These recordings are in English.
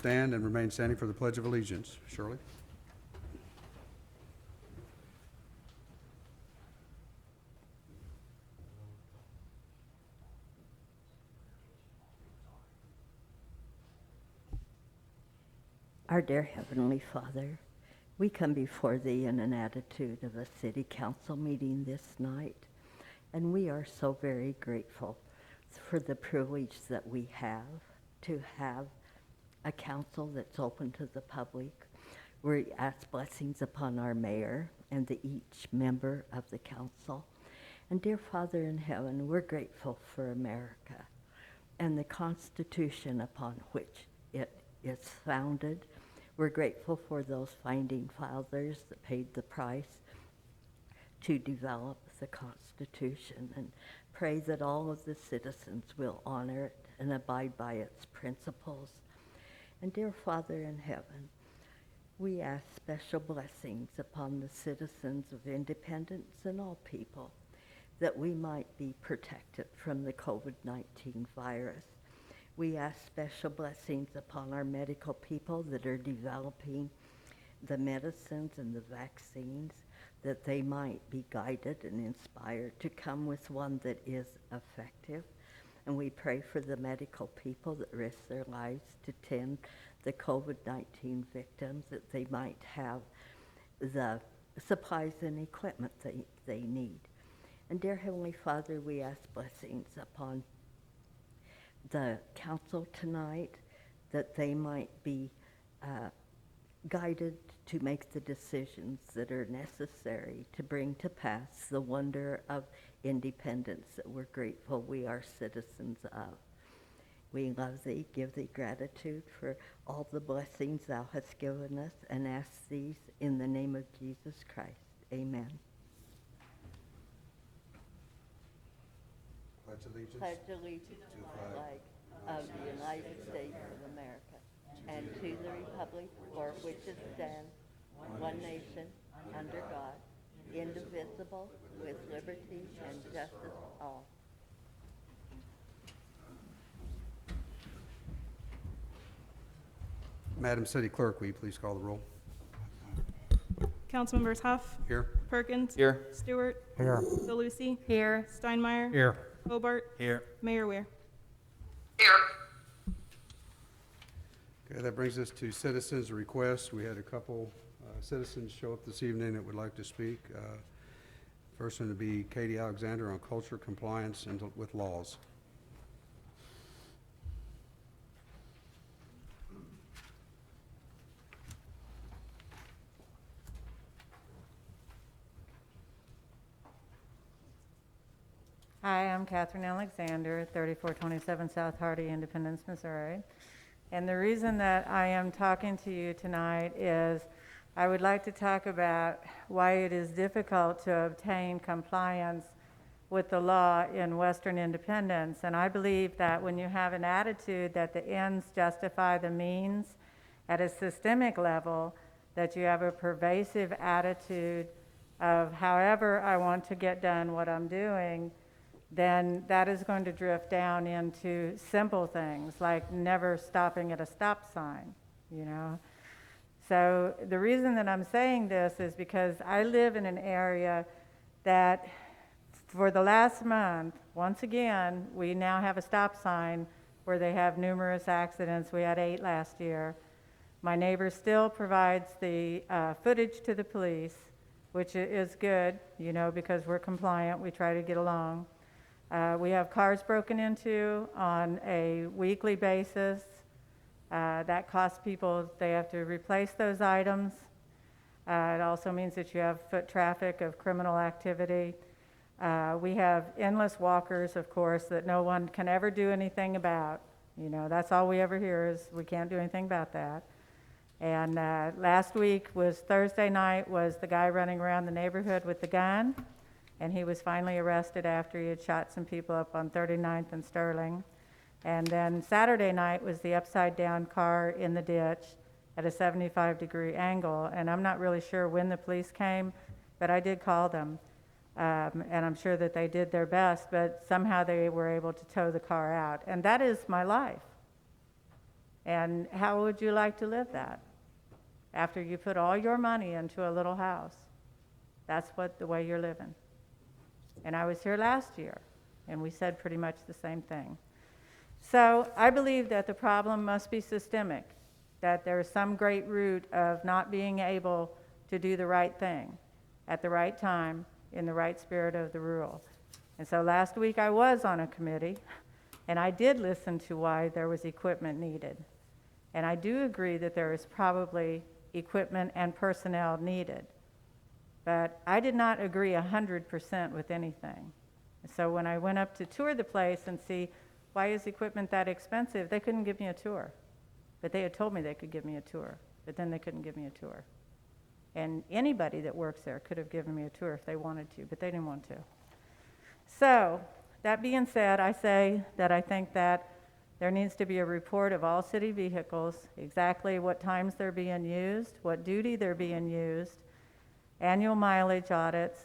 stand and remain standing for the Pledge of Allegiance. Shirley? Our dear Heavenly Father, we come before Thee in an attitude of a city council meeting this night, and we are so very grateful for the privilege that we have to have a council that's open to the public. We ask blessings upon our mayor and each member of the council. And dear Father in heaven, we're grateful for America and the Constitution upon which it is founded. We're grateful for those founding fathers that paid the price to develop the Constitution, and pray that all of the citizens will honor it and abide by its principles. And dear Father in heaven, we ask special blessings upon the citizens of Independence and all people, that we might be protected from the COVID-19 virus. We ask special blessings upon our medical people that are developing the medicines and the vaccines, that they might be guided and inspired to come with one that is effective. And we pray for the medical people that risk their lives to tend the COVID-19 victims, that they might have the supplies and equipment they need. And dear Heavenly Father, we ask blessings upon the council tonight, that they might be guided to make the decisions that are necessary to bring to pass the wonder of independence that we're grateful we are citizens of. We love Thee, give Thee gratitude for all the blessings Thou hast given us, and ask these in the name of Jesus Christ. Amen. Pledge allegiance. Pledge allegiance to the flag of the United States of America and to the republic for which it stands, one nation, under God, indivisible, with liberty and justice for all. Madam City Clerk, will you please call the roll? Councilmembers Huff, Here. Perkins, Here. Stewart, Here. DeLucy, Here. Steinmeier, Here. Hobart, Here. Mayor Weir. Okay, that brings us to citizens' requests. We had a couple citizens show up this evening that would like to speak. First one to be Katie Alexander on culture, compliance, and with laws. Hi, I'm Catherine Alexander, 3427 South Hardy, Independence, Missouri. And the reason that I am talking to you tonight is I would like to talk about why it is difficult to obtain compliance with the law in Western Independence. And I believe that when you have an attitude that the ends justify the means at a systemic level, that you have a pervasive attitude of however I want to get done what I'm doing, then that is going to drift down into simple things like never stopping at a stop sign, you know. So the reason that I'm saying this is because I live in an area that for the last month, once again, we now have a stop sign where they have numerous accidents. We had 8 last year. My neighbor still provides the footage to the police, which is good, you know, because we're compliant. We try to get along. We have cars broken into on a weekly basis. That costs people, they have to replace those items. It also means that you have foot traffic of criminal activity. We have endless walkers, of course, that no one can ever do anything about. You know, that's all we ever hear is we can't do anything about that. And last week was Thursday night, was the guy running around the neighborhood with the gun. And he was finally arrested after he had shot some people up on 39th and Sterling. And then Saturday night was the upside down car in the ditch at a 75-degree angle. And I'm not really sure when the police came, but I did call them. And I'm sure that they did their best, but somehow they were able to tow the car out. And that is my life. And how would you like to live that after you put all your money into a little house? That's the way you're living. And I was here last year, and we said pretty much the same thing. So I believe that the problem must be systemic, that there is some great root of not being able to do the right thing at the right time in the right spirit of the rule. And so last week I was on a committee, and I did listen to why there was equipment needed. And I do agree that there is probably equipment and personnel needed. But I did not agree 100% with anything. So when I went up to tour the place and see, why is equipment that expensive, they couldn't give me a tour. But they had told me they could give me a tour, but then they couldn't give me a tour. And anybody that works there could have given me a tour if they wanted to, but they didn't want to. So that being said, I say that I think that there needs to be a report of all city vehicles, exactly what times they're being used, what duty they're being used, annual mileage audits,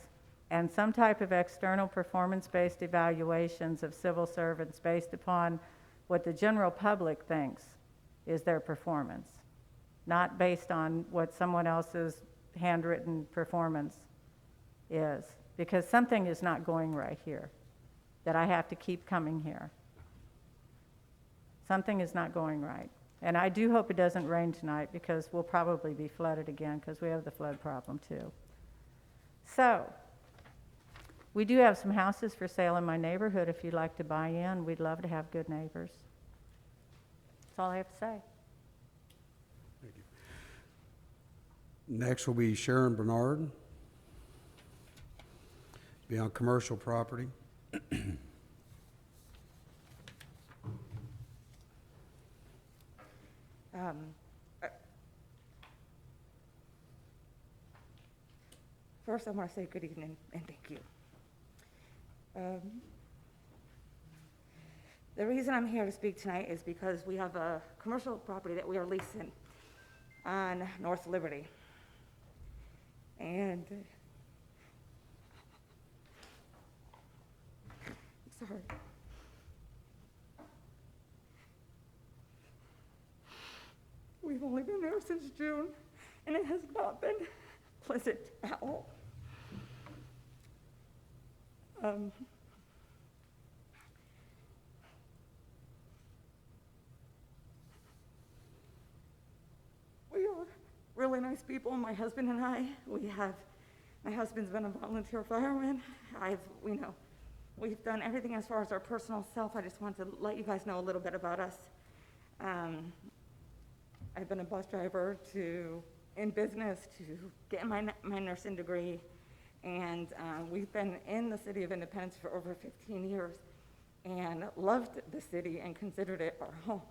and some type of external performance-based evaluations of civil servants based upon what the general public thinks is their performance, not based on what someone else's handwritten performance is, because something is not going right here, that I have to keep coming here. Something is not going right. And I do hope it doesn't rain tonight, because we'll probably be flooded again, because we have the flood problem too. So, we do have some houses for sale in my neighborhood if you'd like to buy in. We'd love to have good neighbors. That's all I have to say. Thank you. Next will be Sharon Bernard. Be on commercial property. First, I want to say good evening and thank you. The reason I'm here to speak tonight is because we have a commercial property that we are leasing on North Liberty. And, sorry. We've only been there since June, and it has not been pleasant at all. We are really nice people, my husband and I. My husband's been a volunteer fireman. We've done everything as far as our personal self. I just want to let you guys know a little bit about us. I've been a bus driver in business to get my nursing degree, and we've been in the city of Independence for over 15 years and loved the city and considered it our home.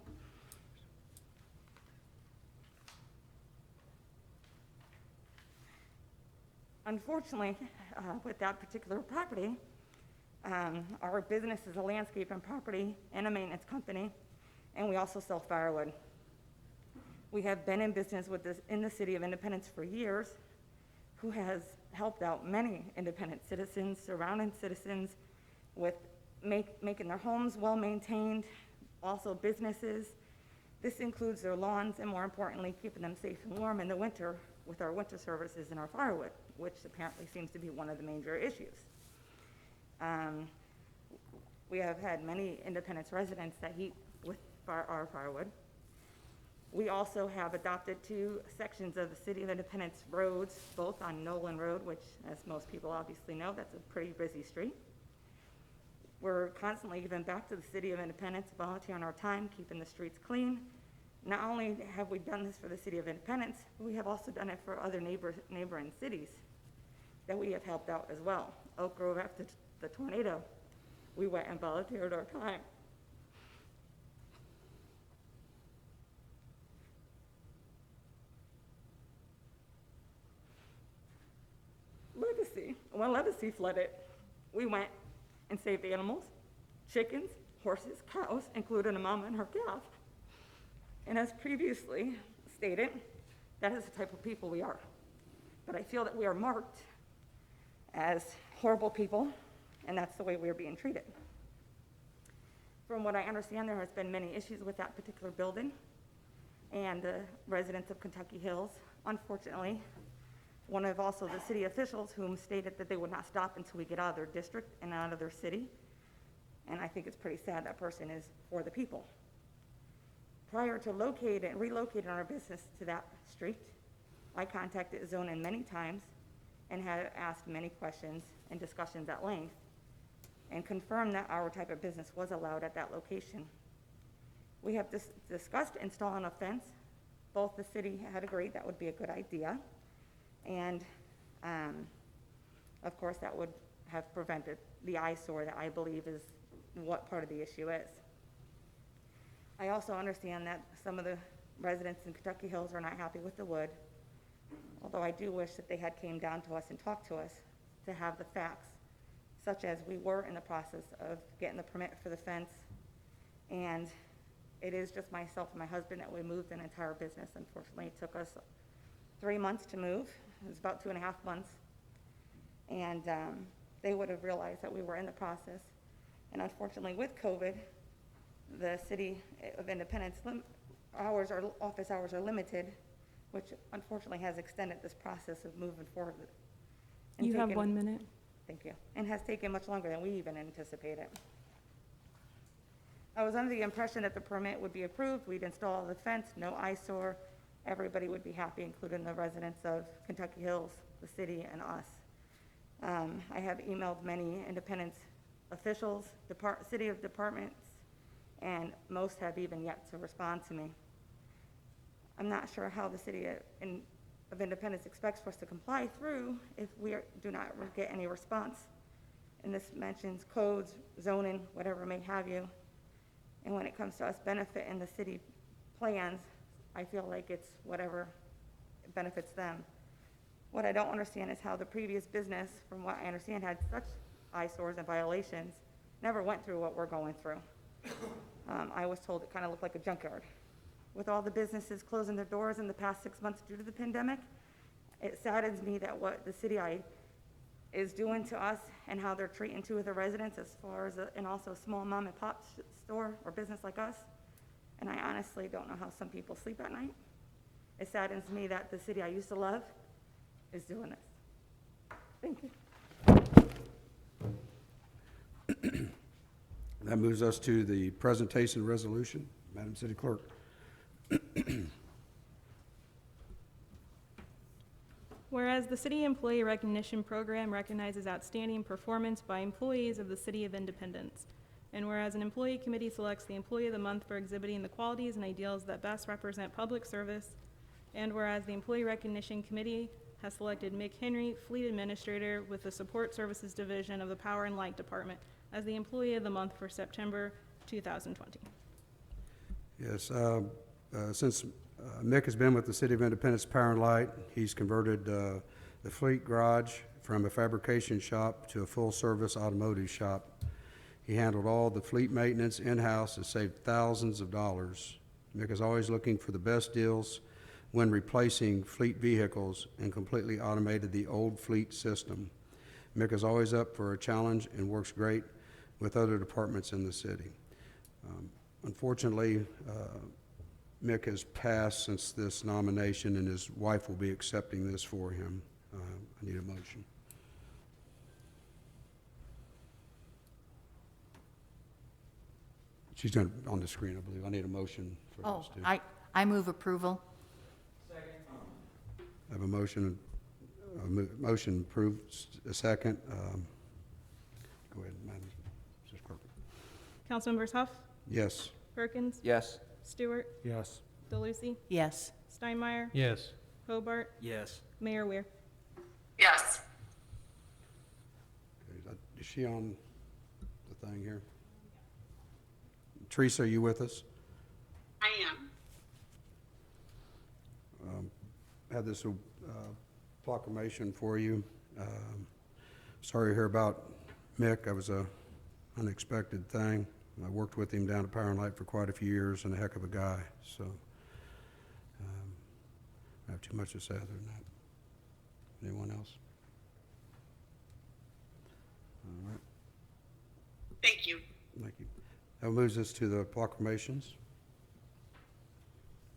Unfortunately, with that particular property, our business is a landscape and property and a maintenance company, and we also sell firewood. We have been in business in the city of Independence for years, who has helped out many independent citizens, surrounding citizens, with making their homes well-maintained, also businesses. This includes their lawns, and more importantly, keeping them safe and warm in the winter with our winter services and our firewood, which apparently seems to be one of the major issues. We have had many Independence residents that heat with our firewood. We also have adopted 2 sections of the City of Independence roads, both on Nolan Road, which, as most people obviously know, that's a pretty busy street. We're constantly giving back to the City of Independence, volunteering our time, keeping the streets clean. Not only have we done this for the City of Independence, we have also done it for other neighboring cities that we have helped out as well. Oak Grove, after the tornado, we went and volunteered our time. When Legacy flooded, we went and saved animals, chickens, horses, cows, including a mama and her calf. And as previously stated, that is the type of people we are. But I feel that we are marked as horrible people, and that's the way we are being treated. From what I understand, there has been many issues with that particular building. and the residents of Kentucky Hills. Unfortunately, one of also the city officials whom stated that they would not stop until we get out of their district and out of their city. And I think it's pretty sad that person is for the people. Prior to relocating our business to that street, I contacted Zonin many times and had asked many questions and discussions at length and confirmed that our type of business was allowed at that location. We have discussed installing a fence. Both the city had agreed that would be a good idea. And of course, that would have prevented the eyesore that I believe is what part of the issue is. I also understand that some of the residents in Kentucky Hills are not happy with the wood, although I do wish that they had came down to us and talked to us to have the facts, such as we were in the process of getting the permit for the fence, and it is just myself and my husband that we moved an entire business. Unfortunately, it took us 3 months to move. It was about 2.5 months, and they would have realized that we were in the process. And unfortunately, with COVID, the City of Independence office hours are limited, which unfortunately has extended this process of moving forward. and You have taken- 1 minute. Thank you. And has taken much longer than we even anticipated. I was under the impression that the permit would be approved, we'd install the fence, no eyesore, everybody would be happy, including the residents of Kentucky Hills, the city, and us. I have emailed many Independence officials, city of departments, and most have even yet to respond to me. I'm not sure how the city of Independence expects for us to comply through if we do not get any response. And this mentions codes, zoning, whatever may have you. And when it comes to us benefiting the city plans, I feel like it's whatever benefits them. What I don't understand is how the previous business, from what I understand, had such eyesores and violations, never went through what we're going through. I was told it kind of looked like a junkyard. With all the businesses closing their doors in the past 6 months due to the pandemic, it saddens me that what the city is doing to us and how they're treating two of the residents as far as, and also a small mom and pop store or business like us. And I honestly don't know how some people sleep at night. It saddens me that the city I used to love is doing this. Thank you. That moves us to the presentation resolution. Madam City Clerk. Whereas the City Employee Recognition Program recognizes outstanding performance by employees of the City of Independence. And whereas an employee committee selects the Employee of the Month for exhibiting the qualities and ideals that best represent public service. And whereas the Employee Recognition Committee has selected Mick Henry, Fleet Administrator with the Support Services Division of the Power and Light Department as the Employee of the Month for September 2020. Yes, since Mick has been with the City of Independence Power and Light, he's converted the Fleet Garage from a fabrication shop to a full-service automotive shop. He handled all the fleet maintenance in-house and saved thousands of dollars. Mick is always looking for the best deals when replacing fleet vehicles and completely automated the old fleet system. Mick is always up for a challenge and works great with other departments in the city. Unfortunately, Mick has passed since this nomination, and his wife will be accepting this for him. I need a motion. She's done it on the screen, I believe. I need a motion for Oh, this, too. I move approval. I have a motion, motion approved, a second. Go ahead, Madam Clerk. Councilmembers Huff, Yes. Perkins, Yes. Stewart, Yes. DeLucy, Yes. Steinmeier, Yes. Hobart, Yes. Mayor Weir. Yes. Is she on the thing here? Teresa, are you with us? I am. Had this proclamation for you. Sorry to hear about Mick. That was a unexpected thing. I worked with him down at Power and Light for quite a few years, and a heck of a guy. So I don't have too much to say other than that. Anyone else? All right. Thank you. Thank you. That moves us to the proclamations.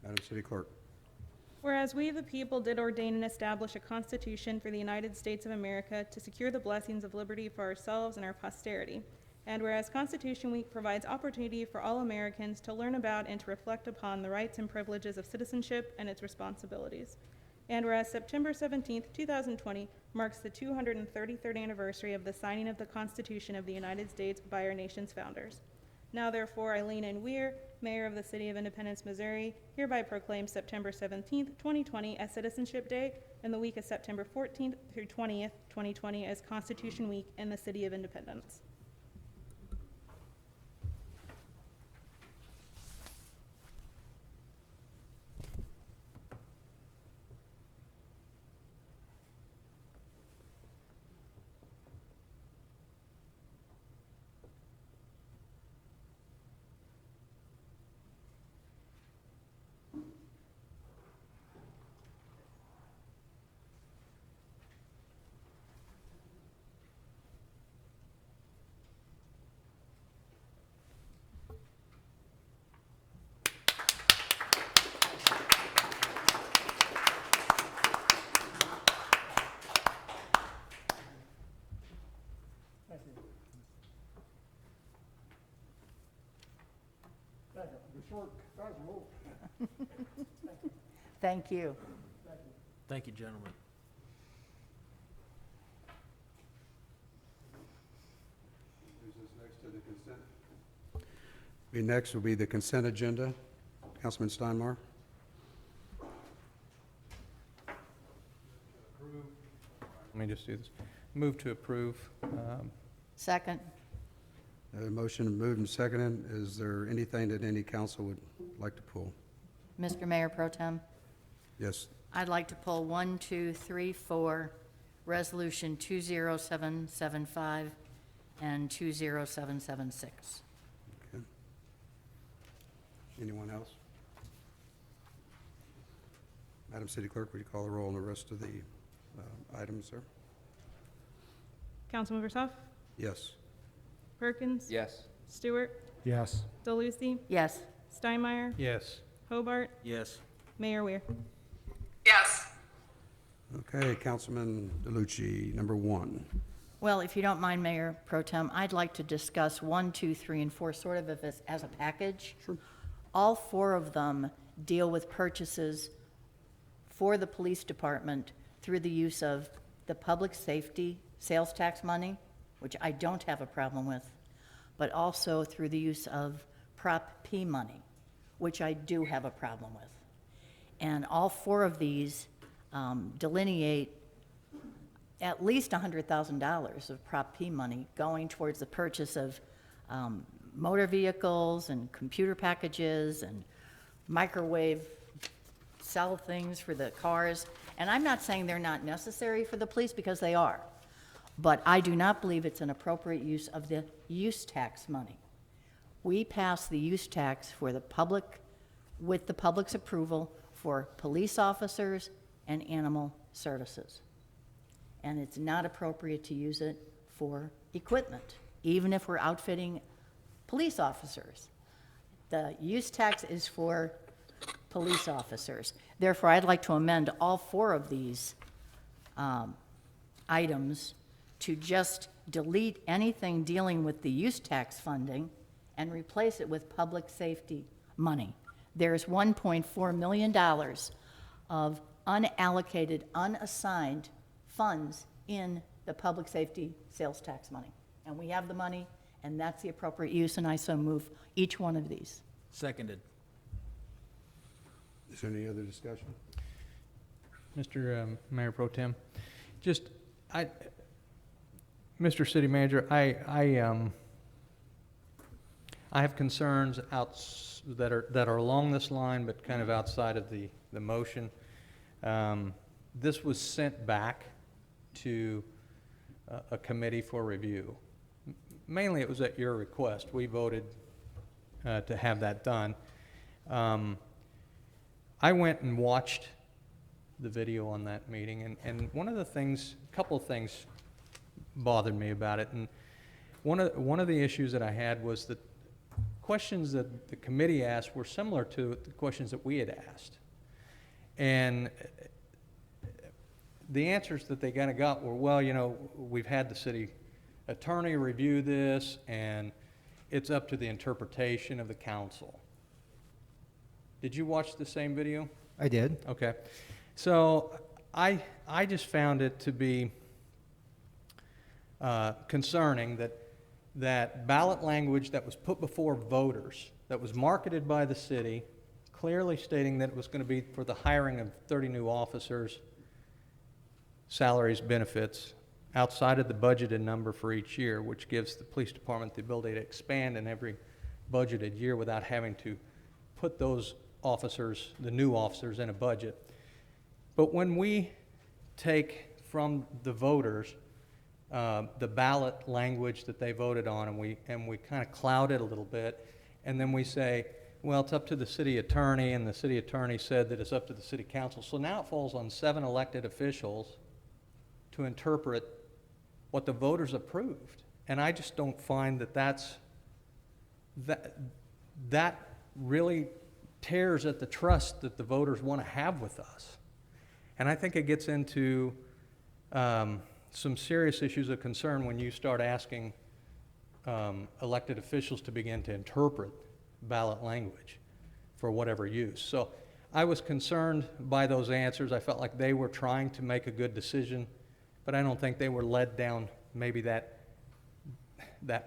Madam City Clerk. Whereas we, the people, did ordain and establish a Constitution for the United States of America to secure the blessings of liberty for ourselves and our posterity. And whereas Constitution Week provides opportunity for all Americans to learn about and to reflect upon the rights and privileges of citizenship and its responsibilities. And whereas September 17th, 2020 marks the 233rd anniversary of the signing of the Constitution of the United States by our nation's founders. Now therefore, Eileen N. Weir, Mayor of the City of Independence, Missouri, hereby proclaims September 17th, 2020 as Citizenship Day and the week of September 14th through 20th, 2020 as Constitution Week in the City of Independence. Thank you. Thank you, gentlemen. Next will be the consent agenda. Councilman Steinmeier. Let me just do this. Move to approve. Second. A motion moved and seconded. Is there anything that any council would like to pull? Mr. Mayor Pro Tem, Yes. I'd like to pull 1, 2, 3, 4, Resolution 20775 and 20776. Okay. Anyone else? Madam City Clerk, would you call the roll on the rest of the items, sir? Councilmember Tough, Yes. Perkins, Yes. Stewart, Yes. DeLucy, Yes. Steinmeier, Yes. Hobart, Yes. Mayor Weir. Yes. Okay, Councilman DeLucci, number 1. Well, if you don't mind, Mayor Pro Tem, I'd like to discuss 1, 2, 3, and 4 sort of as a package. Sure. All 4 of them deal with purchases for the police department through the use of the public safety sales tax money, which I don't have a problem with, but also through the use of Prop P money, which I do have a problem with. And all 4 of these delineate at least $100,000 of Prop P money going towards the purchase of motor vehicles and computer packages and microwave cell things for the cars. And I'm not saying they're not necessary for the police, because they are. But I do not believe it's an appropriate use of the use tax money. We pass the use tax for the public, with the public's approval, for police officers and animal services. And it's not appropriate to use it for equipment, even if we're outfitting police officers. The use tax is for police officers. Therefore, I'd like to amend all 4 of these items to just delete anything dealing with the use tax funding and replace it with public safety money. There's $1.4 million of unallocated, unassigned funds in the public safety sales tax money. And we have the money, and that's the appropriate use, and I so move each one of these. Seconded. Is there any other discussion? Mr. Mayor Pro Tem, Mr. City Manager, I have concerns that are along this line, but kind of outside of the motion. This was sent back to a committee for review. Mainly, it was at your request. We voted to have that done. I went and watched the video on that meeting, and a couple of things bothered me about it. And one of the issues that I had was that questions that the committee asked were similar to the questions that we had asked. And the answers that they kind of got were, well, you know, we've had the city attorney review this, and it's up to the interpretation of the council. Did you watch the same video? I did. Okay. So I just found it to be concerning that ballot language that was put before voters, that was marketed by the city, clearly stating that it was going to be for the hiring of 30 new officers, salaries, benefits, outside of the budgeted number for each year, which gives the police department the ability to expand in every budgeted year without having to put those officers, the new officers, in a budget. But when we take from the voters the ballot language that they voted on, and we kind of cloud it a little bit, and then we say, well, it's up to the city attorney, and the city attorney said that it's up to the city council. So now it falls on 7 elected officials to interpret what the voters approved. And I just don't find that really tears at the trust that the voters want to have with us. And I think it gets into some serious issues of concern when you start asking elected officials to begin to interpret ballot language for whatever use. So I was concerned by those answers. I felt like they were trying to make a good decision, but I don't think they were led down maybe that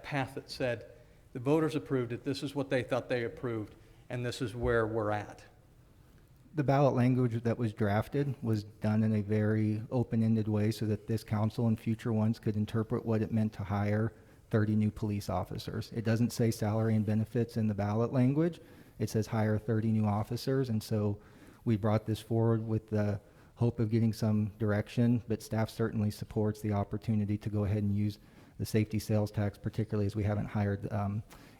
path that said the voters approved it, this is what they thought they approved, and this is where we're at. The ballot language that was drafted was done in a very open-ended way so that this council and future ones could interpret what it meant to hire 30 new police officers. It doesn't say salary and benefits in the ballot language. It says hire 30 new officers, and so we brought this forward with the hope of getting some direction, but staff certainly supports the opportunity to go ahead and use the safety sales tax, particularly as we haven't hired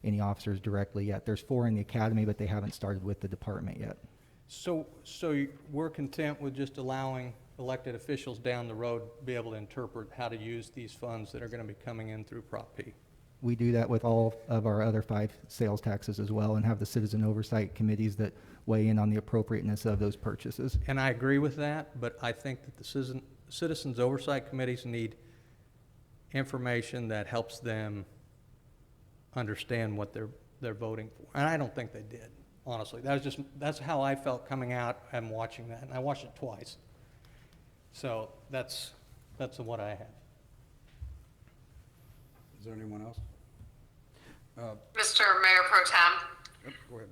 any officers directly yet. There's 4 in the academy, but they haven't started with the department yet. So we're content with just allowing elected officials down the road to be able to interpret how to use these funds that are going to be coming in through Prop P? We do that with all of our other 5 sales taxes as well, and have the citizen oversight committees that weigh in on the appropriateness of those purchases. And I agree with that, but I think that the citizens oversight committees need information that helps them understand what they're voting for. And I don't think they did, honestly. That's how I felt coming out and watching that, and I watched it twice. So that's what I have. Is there anyone else? Mr. Mayor Pro Tem. Yep, go ahead.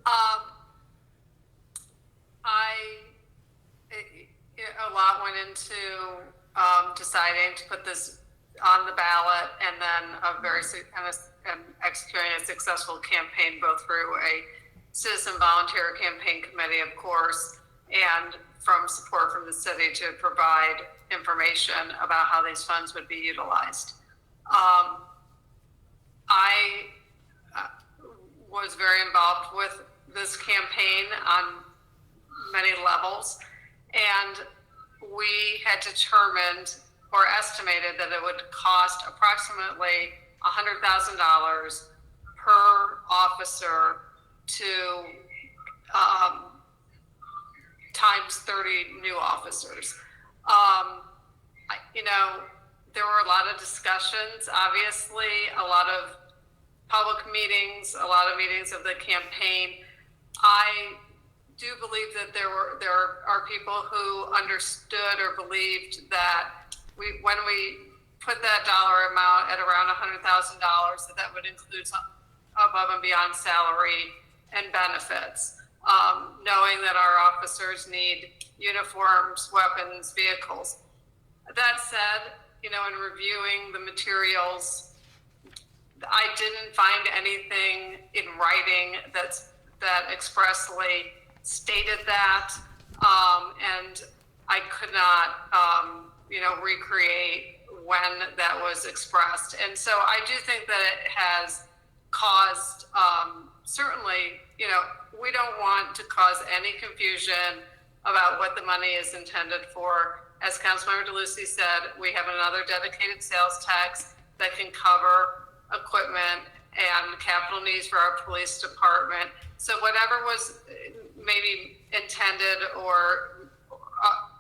A lot went into deciding to put this on the ballot, and then executing a successful campaign, both through a citizen volunteer campaign committee, of course, and from support from the city to provide information about how these funds would be utilized. I was very involved with this campaign on many levels, and we had determined or estimated that it would cost approximately $100,000 per officer to times 30 new officers. There were a lot of discussions, obviously, a lot of public meetings, a lot of meetings of the campaign. I do believe that there are people who understood or believed that when we put that dollar amount at around $100,000, that would include some above and beyond salary and benefits, knowing that our officers need uniforms, weapons, vehicles. That said, in reviewing the materials, I didn't find anything in writing that expressly stated that, and I could not, recreate when that was expressed. And so I do think that it has caused, certainly, we don't want to cause any confusion about what the money is intended for. As Councilmember DeLucy said, we have another dedicated sales tax that can cover equipment and capital needs for our police department. So whatever was maybe intended or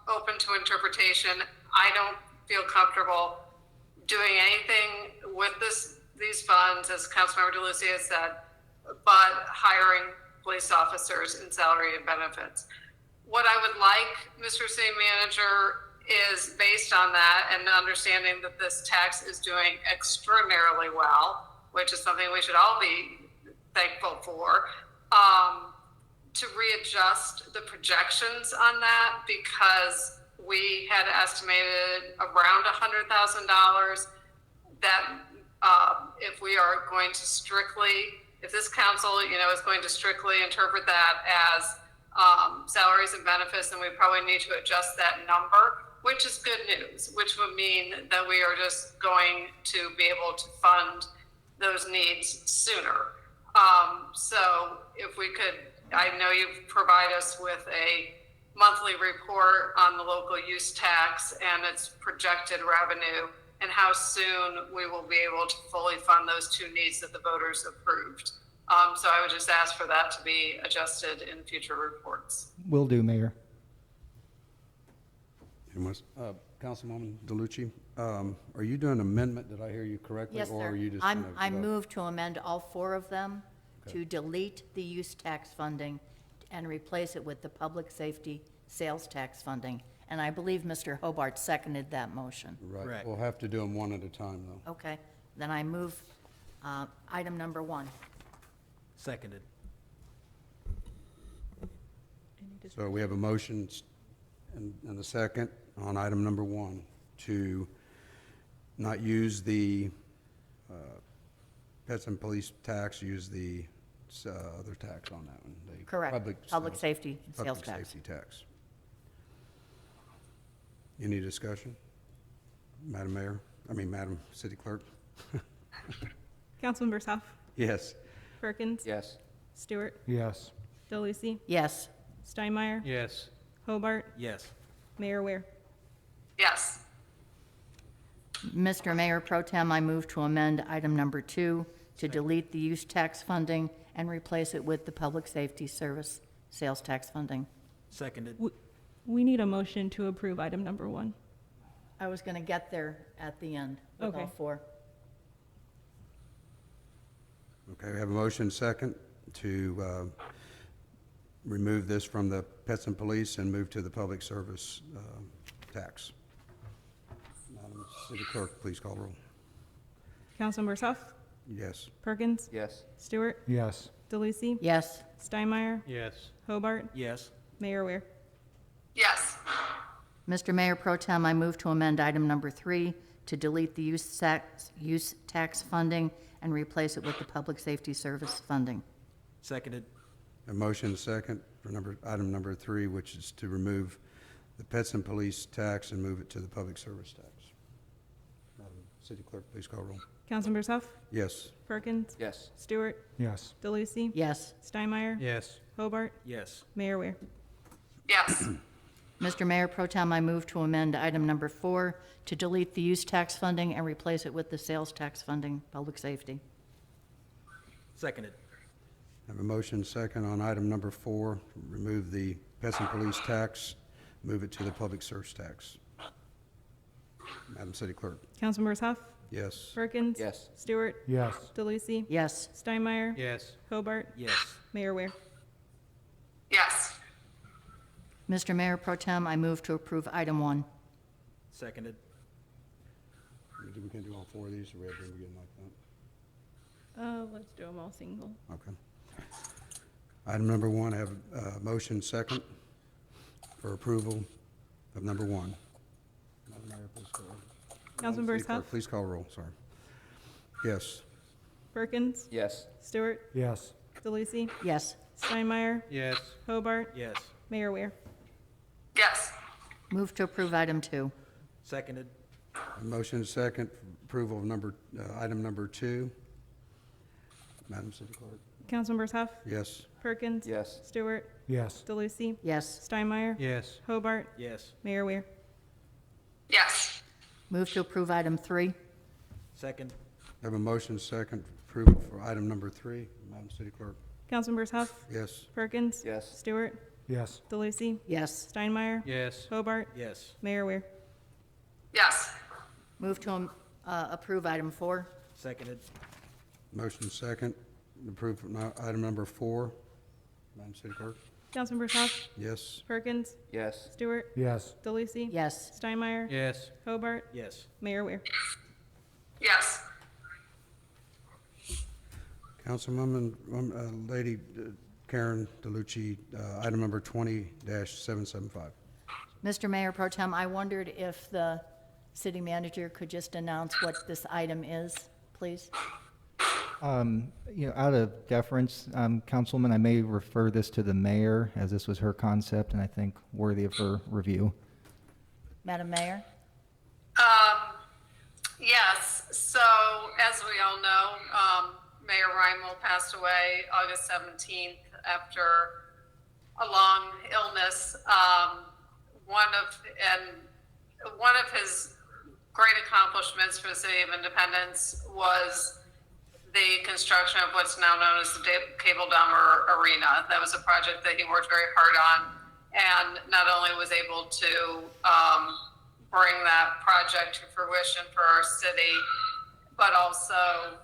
open to interpretation, I don't feel comfortable doing anything with these funds, as Councilmember DeLucia has said, but hiring police officers in salary and benefits. What I would like, Mr. City Manager, is based on that and understanding that this tax is doing extraordinarily well, which is something we should all be thankful for, to readjust the projections on that, because we had estimated around $100,000 that if we are going to strictly, if this council, is going to strictly interpret that as salaries and benefits, then we probably need to adjust that number, which is good news, which would mean that we are just going to be able to fund those needs sooner. So if we could, I know you provide us with a monthly report on the local use tax and its projected revenue and how soon we will be able to fully fund those two needs that the voters approved. So I would just ask for that to be adjusted in future reports. Will do, Mayor. Councilwoman DeLucia, are you doing amendment? Did I hear you correctly? Yes, Or sir. are you just I gonna vote? move to amend all four of them Okay. to delete the use tax funding and replace it with the public safety sales tax funding. And I believe Mr. Hobart seconded that motion. Right, Correct. we'll have to do them one at a time, though. Okay, then I move item number 1. Seconded. So we have a motion and a second on item number 1 to not use the pets and police tax, use the other tax on that one. The Correct. Public safety sales Public tax. safety tax. Any discussion? Madam City Clerk? Councilmember Huff, Yes. Perkins, Yes. Stewart, Yes. DeLucy, Yes. Steinmeier, Yes. Hobart, Yes. Mayor Ware. Yes. Mr. Mayor Pro Tem, I move to amend item number 2 to delete the use tax funding and replace it with the public safety service sales tax funding. Seconded. We need a motion to approve item number 1. I was going to get there at the end with all Okay. 4. Okay, we have a motion second to remove this from the pets and police and move to the public service tax. Madam City Clerk, please call roll. Councilmember Huff, Yes. Perkins, Yes. Stewart, Yes. DeLucy, Yes. Steinmeier, Yes. Hobart, Yes. Mayor Ware. Yes. Mr. Mayor Pro Tem, I move to amend item number 3 to delete the use tax funding and replace it with the public safety service funding. Seconded. A motion second for item number 3, which is to remove the pets and police tax and move it to the public service tax. Madam City Clerk, please call roll. Councilmember Huff, Yes. Perkins, Yes. Stewart, Yes. DeLucy, Yes. Steinmeier, Yes. Hobart, Yes. Mayor Ware. Yes. Mr. Mayor Pro Tem, I move to amend item number 4 to delete the use tax funding and replace it with the sales tax funding, public safety. Seconded. I have a motion second on item number 4, remove the pets and police tax, move it to the public service tax. Madam City Clerk. Councilmember Huff, Yes. Perkins, Yes. Stewart, Yes. DeLucy, Yes. Steinmeier, Yes. Hobart, Yes. Mayor Ware. Yes. Mr. Mayor Pro Tem, I move to approve item 1. Seconded. We can do all 4 of these, or we have to begin like that? Let's do them all single. Okay. Item number 1, I have a motion second for approval of number 1. Madam Mayor, please call roll. Councilmember City Clerk, Huff, please call roll, sorry. Yes. Perkins, Yes. Stewart, Yes. DeLucy, Yes. Steinmeier, Yes. Hobart, Yes. Mayor Ware. Yes. Move to approve item 2. Seconded. A motion second for approval of item number 2. Madam City Clerk. Councilmember Huff, Yes. Perkins, Yes. Stewart, Yes. DeLucy, Yes. Steinmeier, Yes. Hobart, Yes. Mayor Ware. Yes. Move to approve item 3. Second. I have a motion second for approval for item number 3. Madam City Clerk? Councilmembers Huff, Yes. Perkins. Yes. Stewart. Yes. DeLucy. Yes. Steinmeier. Yes. Hobart. Yes. Mayor Weir. Yes. Move to approve item 4. Seconded. Motion second, approve item number 4. Madam City Clerk? Councilmembers Huff, Yes. Perkins. Yes. Stewart. Yes. DeLucy. Yes. Steinmeier. Yes. Hobart. Yes. Mayor Weir. Yes. Councilwoman, Lady Karen DeLucci, item number 20-775. Mr. Mayor Pro Tem, I wondered if the city manager could just announce what this item is, please? Out of deference, Councilwoman, I may refer this to the mayor, as this was her concept, and I think worthy of her review. Madam Mayor? Yes, so as we all know, Mayor Reimel passed away August 17th after a long illness. One of his great accomplishments for the City of Independence was the construction of what's now known as the Cable Dahmer Arena. That was a project that he worked very hard on, and not only was able to bring that project to fruition for our city, but also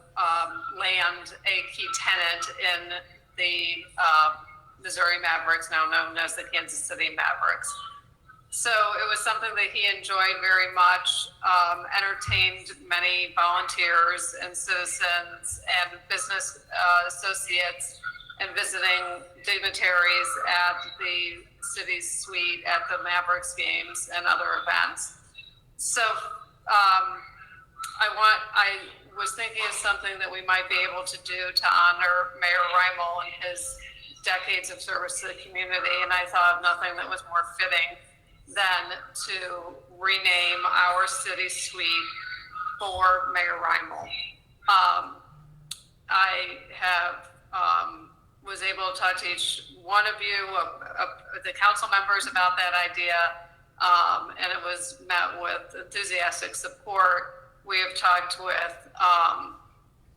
land a key tenant in the Missouri Mavericks, now known as the Kansas City Mavericks. So it was something that he enjoyed very much, entertained many volunteers and citizens and business associates and visiting dignitaries at the city's suite at the Mavericks games and other events. So I was thinking of something that we might be able to do to honor Mayor Reimel and his decades of service to the community, and I thought of nothing that was more fitting than to rename our city suite for Mayor Reimel. I have was able to talk to each one of you, the council members, about that idea, and it was met with enthusiastic support. We have talked with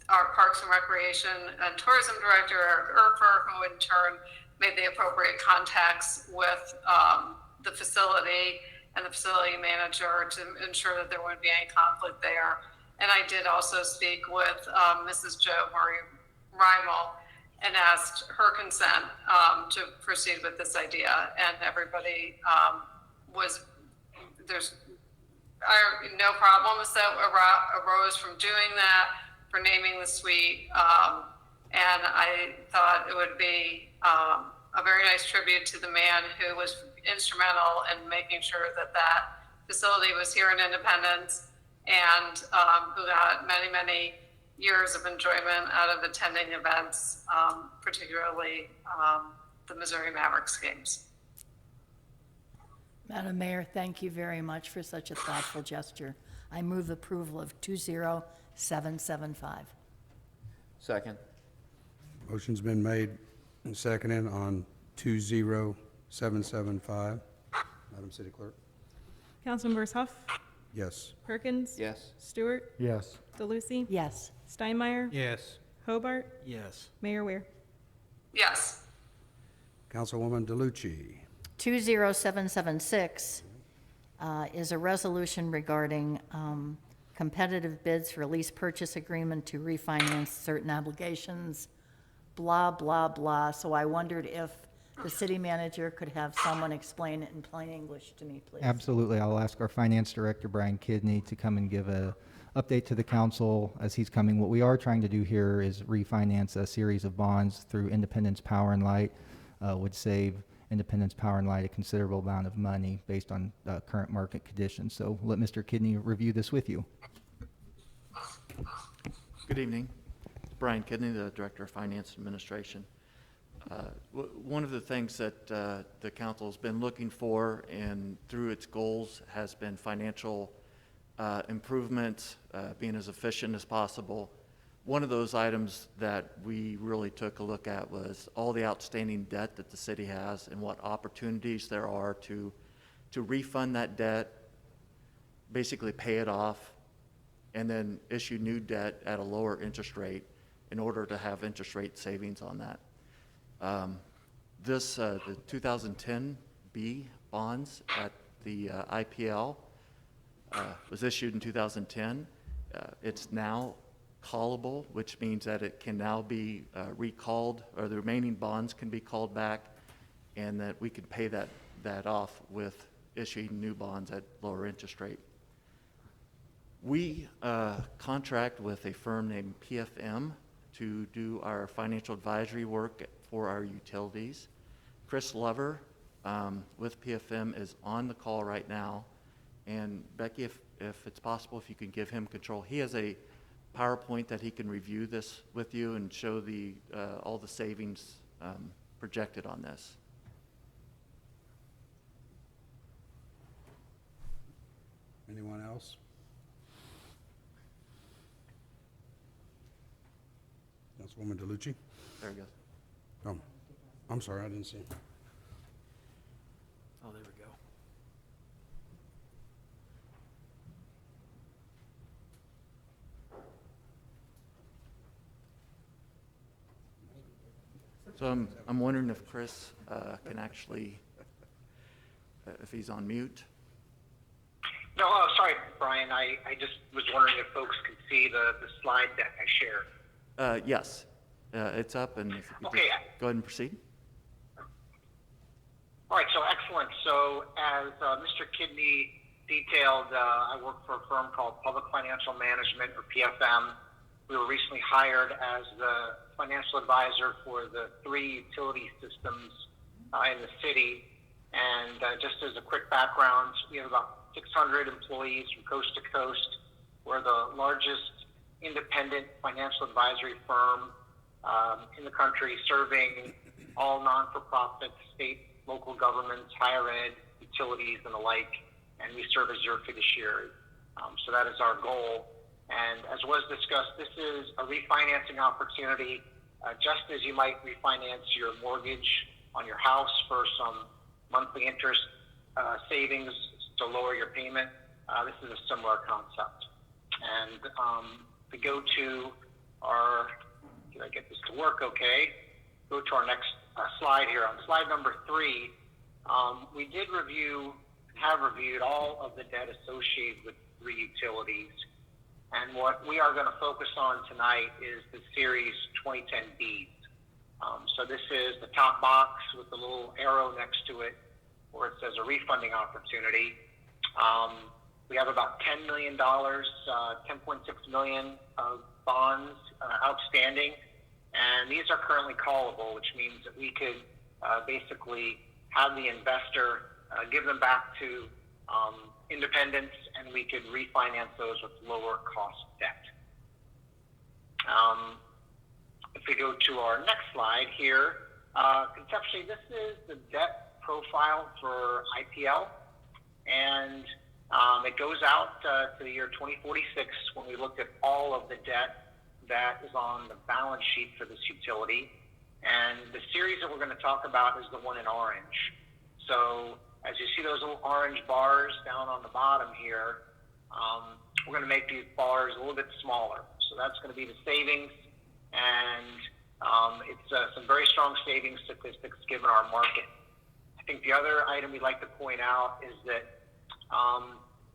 our Parks and Recreation and Tourism Director, Eric Erfer, who in turn made the appropriate contacts with the facility and the facility manager to ensure that there wouldn't be any conflict there. And I did also speak with Mrs. Jo Marie Reimel and asked her consent to proceed with this idea. And everybody there's no problems that arose from doing that, for naming the suite. And I thought it would be a very nice tribute to the man who was instrumental in making sure that that facility was here in Independence, and who got many, many years of enjoyment out of attending events, particularly the Missouri Mavericks games. Madam Mayor, thank you very much for such a thoughtful gesture. I move approval of 20775. Second. Motion's been made and seconded on 20775. Madam City Clerk? Councilmembers Huff, Yes. Perkins. Yes. Stewart. Yes. DeLucy. Yes. Steinmeier. Yes. Hobart. Yes. Mayor Weir. Yes. Councilwoman DeLucci? 20776 is a resolution regarding competitive bids for lease purchase agreement to refinance certain obligations, blah, blah, blah. So I wondered if the city manager could have someone explain it in plain English to me, please. Absolutely. I'll ask our finance director, Brian Kidney, to come and give a update to the council as he's coming. What we are trying to do here is refinance a series of bonds through Independence Power and Light. Would save Independence Power and Light a considerable amount of money based on current market conditions. So let Mr. Kidney review this with you. Good evening. Brian Kidney, the Director of Finance Administration. One of the things that the council's been looking for and through its goals has been financial improvements, being as efficient as possible. One of those items that we really took a look at was all the outstanding debt that the city has and what opportunities there are to refund that debt, basically pay it off, and then issue new debt at a lower interest rate in order to have interest rate savings on that. The 2010B bonds at the IPL was issued in 2010. It's now callable, which means that it can now be recalled, or the remaining bonds can be called back, and that we can pay that off with issuing new bonds at lower interest rate. We contract with a firm named PFM to do our financial advisory work for our utilities. Chris Lover with PFM is on the call right now. And Becky, if it's possible, if you can give him control. He has a PowerPoint that he can review this with you and show all the savings projected on this. Anyone else? Councilwoman DeLucci? There he goes. Oh, I'm sorry, I didn't see him. Oh, there we go. So I'm wondering if Chris can actually, if he's on mute. No, sorry, Brian. I just was wondering if folks could see the slide deck I shared. Yes, it's up, and if you could Okay. just go ahead and proceed. All right, so excellent. So as Mr. Kidney detailed, I work for a firm called Public Financial Management, or PFM. We were recently hired as the financial advisor for the 3 utility systems in the city. And just as a quick background, we have about 600 employees from coast to coast. We're the largest independent financial advisory firm in the country, serving all non-for-profit, state, local governments, higher ed, utilities, and the like. And we serve as your fiduciary. So that is our goal. And as was discussed, this is a refinancing opportunity, just as you might refinance your mortgage on your house for some monthly interest savings to lower your payment. This is a similar concept. And to go to our, did I get this to work okay? Go to our next slide here. On slide number 3, we did review and have reviewed all of the debt associated with 3 utilities. And what we are going to focus on tonight is the Series 2010Bs. So this is the top box with the little arrow next to it where it says a refunding opportunity. We have about $10 million, $10.6 million of bonds outstanding. And these are currently callable, which means that we could basically have the investor give them back to independents, and we could refinance those with lower cost debt. If we go to our next slide here, conceptually, this is the debt profile for IPL, and it goes out to the year 2046 when we looked at all of the debt that is on the balance sheet for this utility. And the series that we're going to talk about is the one in orange. So as you see those little orange bars down on the bottom here, we're going to make these bars a little bit smaller. So that's going to be the savings, and it's some very strong savings statistics given our market. I think the other item we'd like to point out is that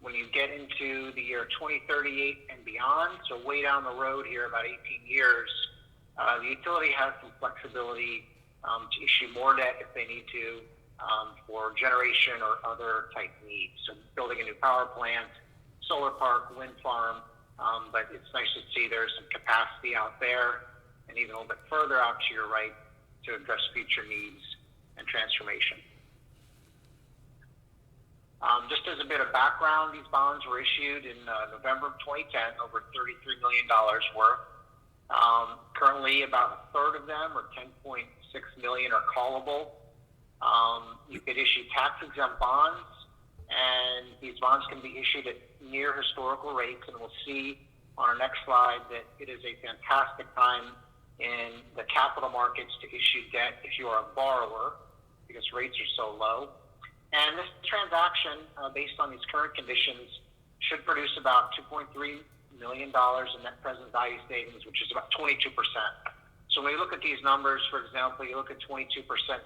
when you get into the year 2038 and beyond, so way down the road here, about 18 years, the utility has some flexibility to issue more debt if they need to for generation or other type needs. So building a new power plant, solar park, wind farm, but it's nice to see there's some capacity out there and even a little bit further out to your right to address future needs and transformation. Just as a bit of background, these bonds were issued in November of 2010, over $33 million worth. Currently, about a third of them, or 10.6 million, are callable. You could issue tax-exempt bonds, and these bonds can be issued at near historical rates, and we'll see on our next slide that it is a fantastic time in the capital markets to issue debt if you are a borrower, because rates are so low. And this transaction, based on these current conditions, should produce about $2.3 million in net present value savings, which is about 22%. So when we look at these numbers, for example, you look at 22%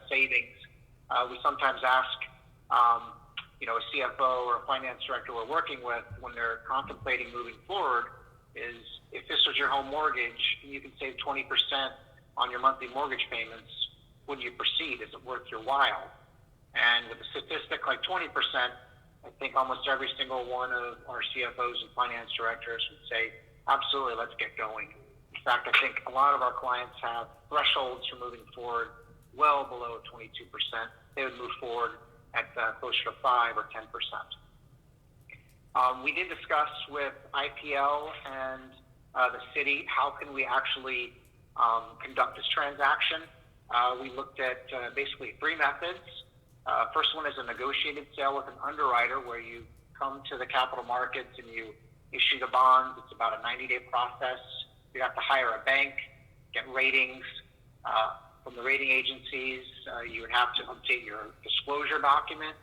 savings, we sometimes ask, a CFO or a finance director we're working with when they're contemplating moving forward is, if this was your home mortgage and you can save 20% on your monthly mortgage payments, would you proceed? Is it worth your while? And with a statistic like 20%, I think almost every single one of our CFOs and finance directors would say, absolutely, let's get going. In fact, I think a lot of our clients have thresholds for moving forward well below 22%. They would move forward at closer to 5 or 10%. We did discuss with IPL and the city, how can we actually conduct this transaction? We looked at basically 3 methods. First one is a negotiated sale with an underwriter, where you come to the capital markets and you issue the bonds. It's about a 90-day process. You have to hire a bank, get ratings from the rating agencies. You would have to update your disclosure document,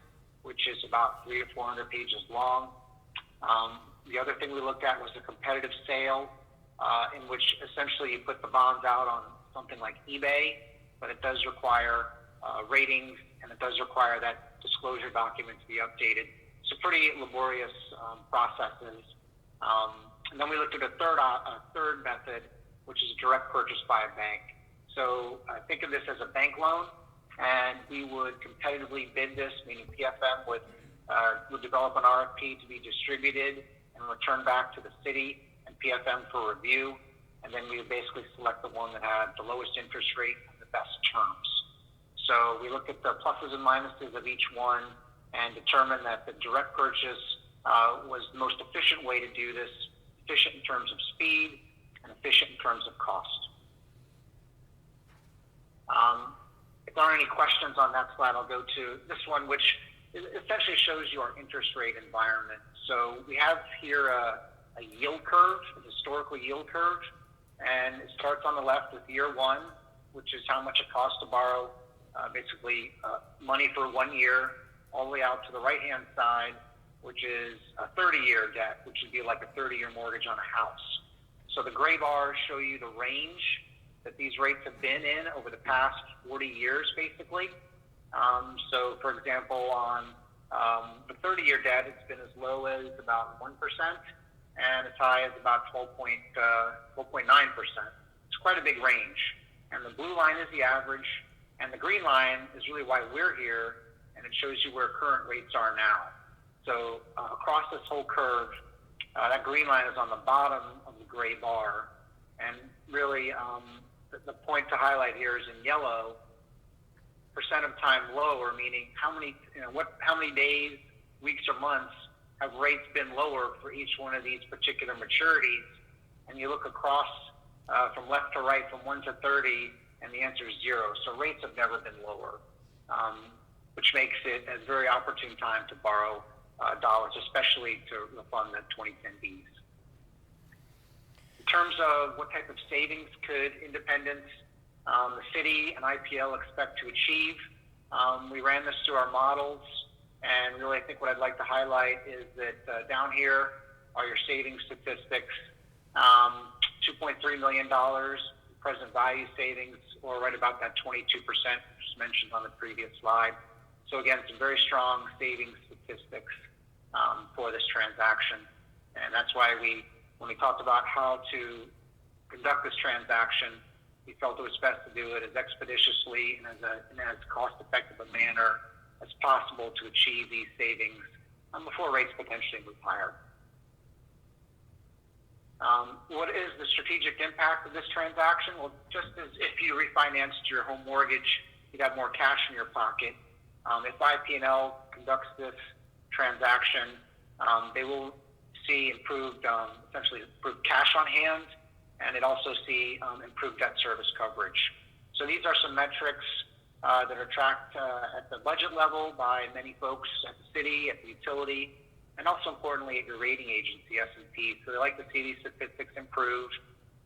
which is about 300 to 400 pages long. The other thing we looked at was a competitive sale, in which essentially you put the bonds out on something like eBay, but it does require ratings, and it does require that disclosure document to be updated. So pretty laborious processes. And then we looked at a third method, which is direct purchase by a bank. So think of this as a bank loan, and we would competitively bid this, meaning PFM would develop an RFP to be distributed and returned back to the city and PFM for review. And then we would basically select the one that had the lowest interest rate and the best terms. So we looked at the pluses and minuses of each one and determined that the direct purchase was the most efficient way to do this, efficient in terms of speed and efficient in terms of cost. If there aren't any questions on that slide, I'll go to this one, which essentially shows you our interest rate environment. So we have here a yield curve, a historical yield curve, and it starts on the left with year one, which is how much it costs to borrow basically money for 1 year, all the way out to the right-hand side, which is a 30-year debt, which would be like a 30-year mortgage on a house. So the gray bars show you the range that these rates have been in over the past 40 years, basically. So, for example, on the 30-year debt, it's been as low as about 1% and as high as about 12.9%. It's quite a big range. And the blue line is the average, and the green line is really why we're here, and it shows you where current rates are now. So across this whole curve, that green line is on the bottom of the gray bar, and really the point to highlight here is in yellow, percent of time lower, meaning how many days, weeks, or months have rates been lower for each one of these particular maturities. And you look across from left to right, from 1 to 30, and the answer is 0. So rates have never been lower, which makes it a very opportune time to borrow dollars, especially to fund the 2010Bs. In terms of what type of savings could independents, the city and IPL expect to achieve, we ran this through our models, and really I think what I'd like to highlight is that down here are your savings statistics. $2.3 million present value savings, or right about that 22%, which was mentioned on the previous slide. So again, some very strong savings statistics for this transaction. And that's why when we talked about how to conduct this transaction, we felt it was best to do it as expeditiously and in as cost-effective a manner as possible to achieve these savings before rates potentially move higher. What is the strategic impact of this transaction? Well, just as if you refinanced your home mortgage, you'd have more cash in your pocket. If IP&L conducts this transaction, they will see essentially improved cash on hand, and it also see improved debt service coverage. So these are some metrics that are tracked at the budget level by many folks at the city, at the utility, and also importantly at your rating agency, S&P. So they like to see these statistics improve,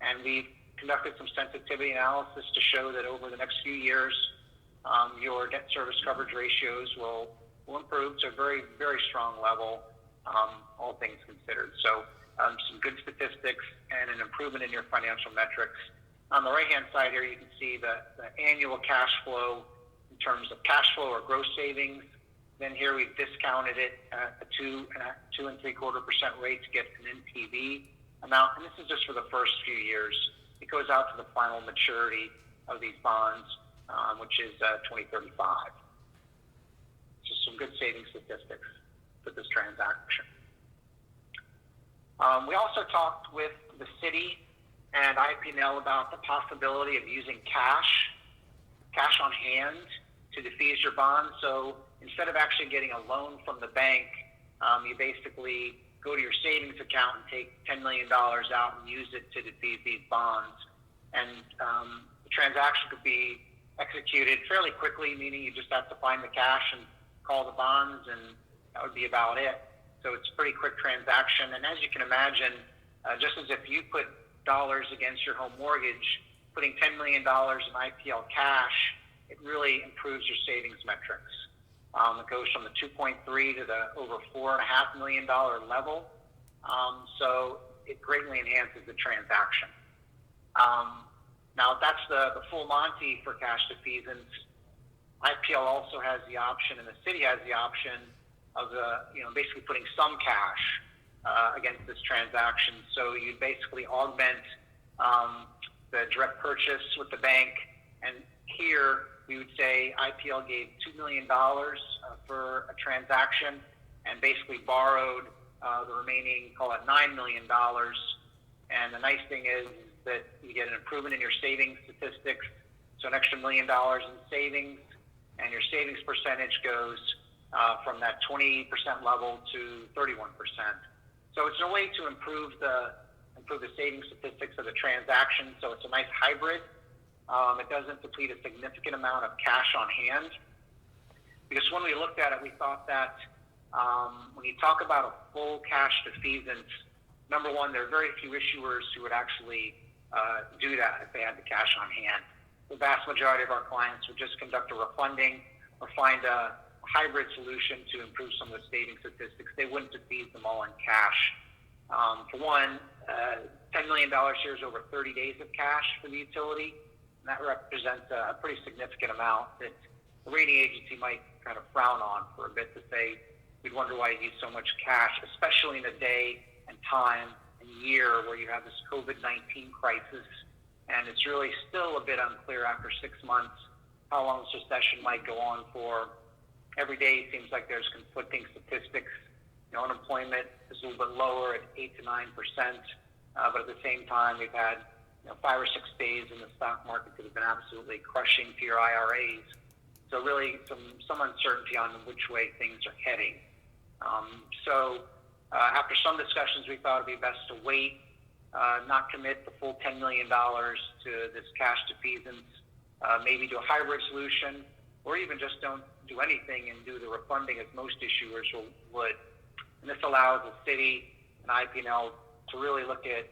and we've conducted some sensitivity analysis to show that over the next few years, your debt service coverage ratios will improve to a very, very strong level, all things considered. So some good statistics and an improvement in your financial metrics. On the right-hand side here, you can see the annual cash flow in terms of cash flow or gross savings. Then here we've discounted it at a 2.75% rate to get an NPV amount. And this is just for the first few years. It goes out to the final maturity of these bonds, which is 2035. So some good savings statistics for this transaction. We also talked with the city and IPNL about the possibility of using cash on hand to defease your bonds. So instead of actually getting a loan from the bank, you basically go to your savings account and take $10 million out and use it to defease these bonds. And the transaction could be executed fairly quickly, meaning you just have to find the cash and call the bonds, and that would be about it. So it's a pretty quick transaction. And as you can imagine, just as if you put dollars against your home mortgage, putting $10 million in IPL cash, it really improves your savings metrics. It goes from the 2.3 to the over $4.5 million level. So it greatly enhances the transaction. Now that's the full Monty for cash defeasance. IPL also has the option, and the city has the option of basically putting some cash against this transaction. So you basically augment the direct purchase with the bank, and here we would say IPL gave $2 million for a transaction and basically borrowed the remaining, call it $9 million. And the nice thing is that you get an improvement in your savings statistics, so an extra $1 million in savings, and your savings percentage goes from that 20% level to 31%. So it's a way to improve the savings statistics of the transaction. So it's a nice hybrid. It doesn't deplete a significant amount of cash on hand. Because when we looked at it, we thought that when you talk about a full cash defeasance, number one, there are very few issuers who would actually do that if they had the cash on hand. The vast majority of our clients would just conduct a refunding or find a hybrid solution to improve some of the savings statistics. They wouldn't defease them all in cash. For one, $10 million here is over 30 days of cash for the utility. And that represents a pretty significant amount that the rating agency might kind of frown on for a bit, to say, we'd wonder why you use so much cash, especially in a day and time and year where you have this COVID-19 crisis. And it's really still a bit unclear after 6 months how long this recession might go on for. Every day it seems like there's conflicting statistics. Unemployment is a little bit lower at 8 to 9%, but at the same time we've had 5 or 6 days in the stock market that have been absolutely crushing to your IRAs. So really some uncertainty on which way things are heading. So after some discussions, we thought it'd be best to wait, not commit the full $10 million to this cash defeasance, maybe do a hybrid solution, or even just don't do anything and do the refunding as most issuers would. And this allows the city and IPNL to really look at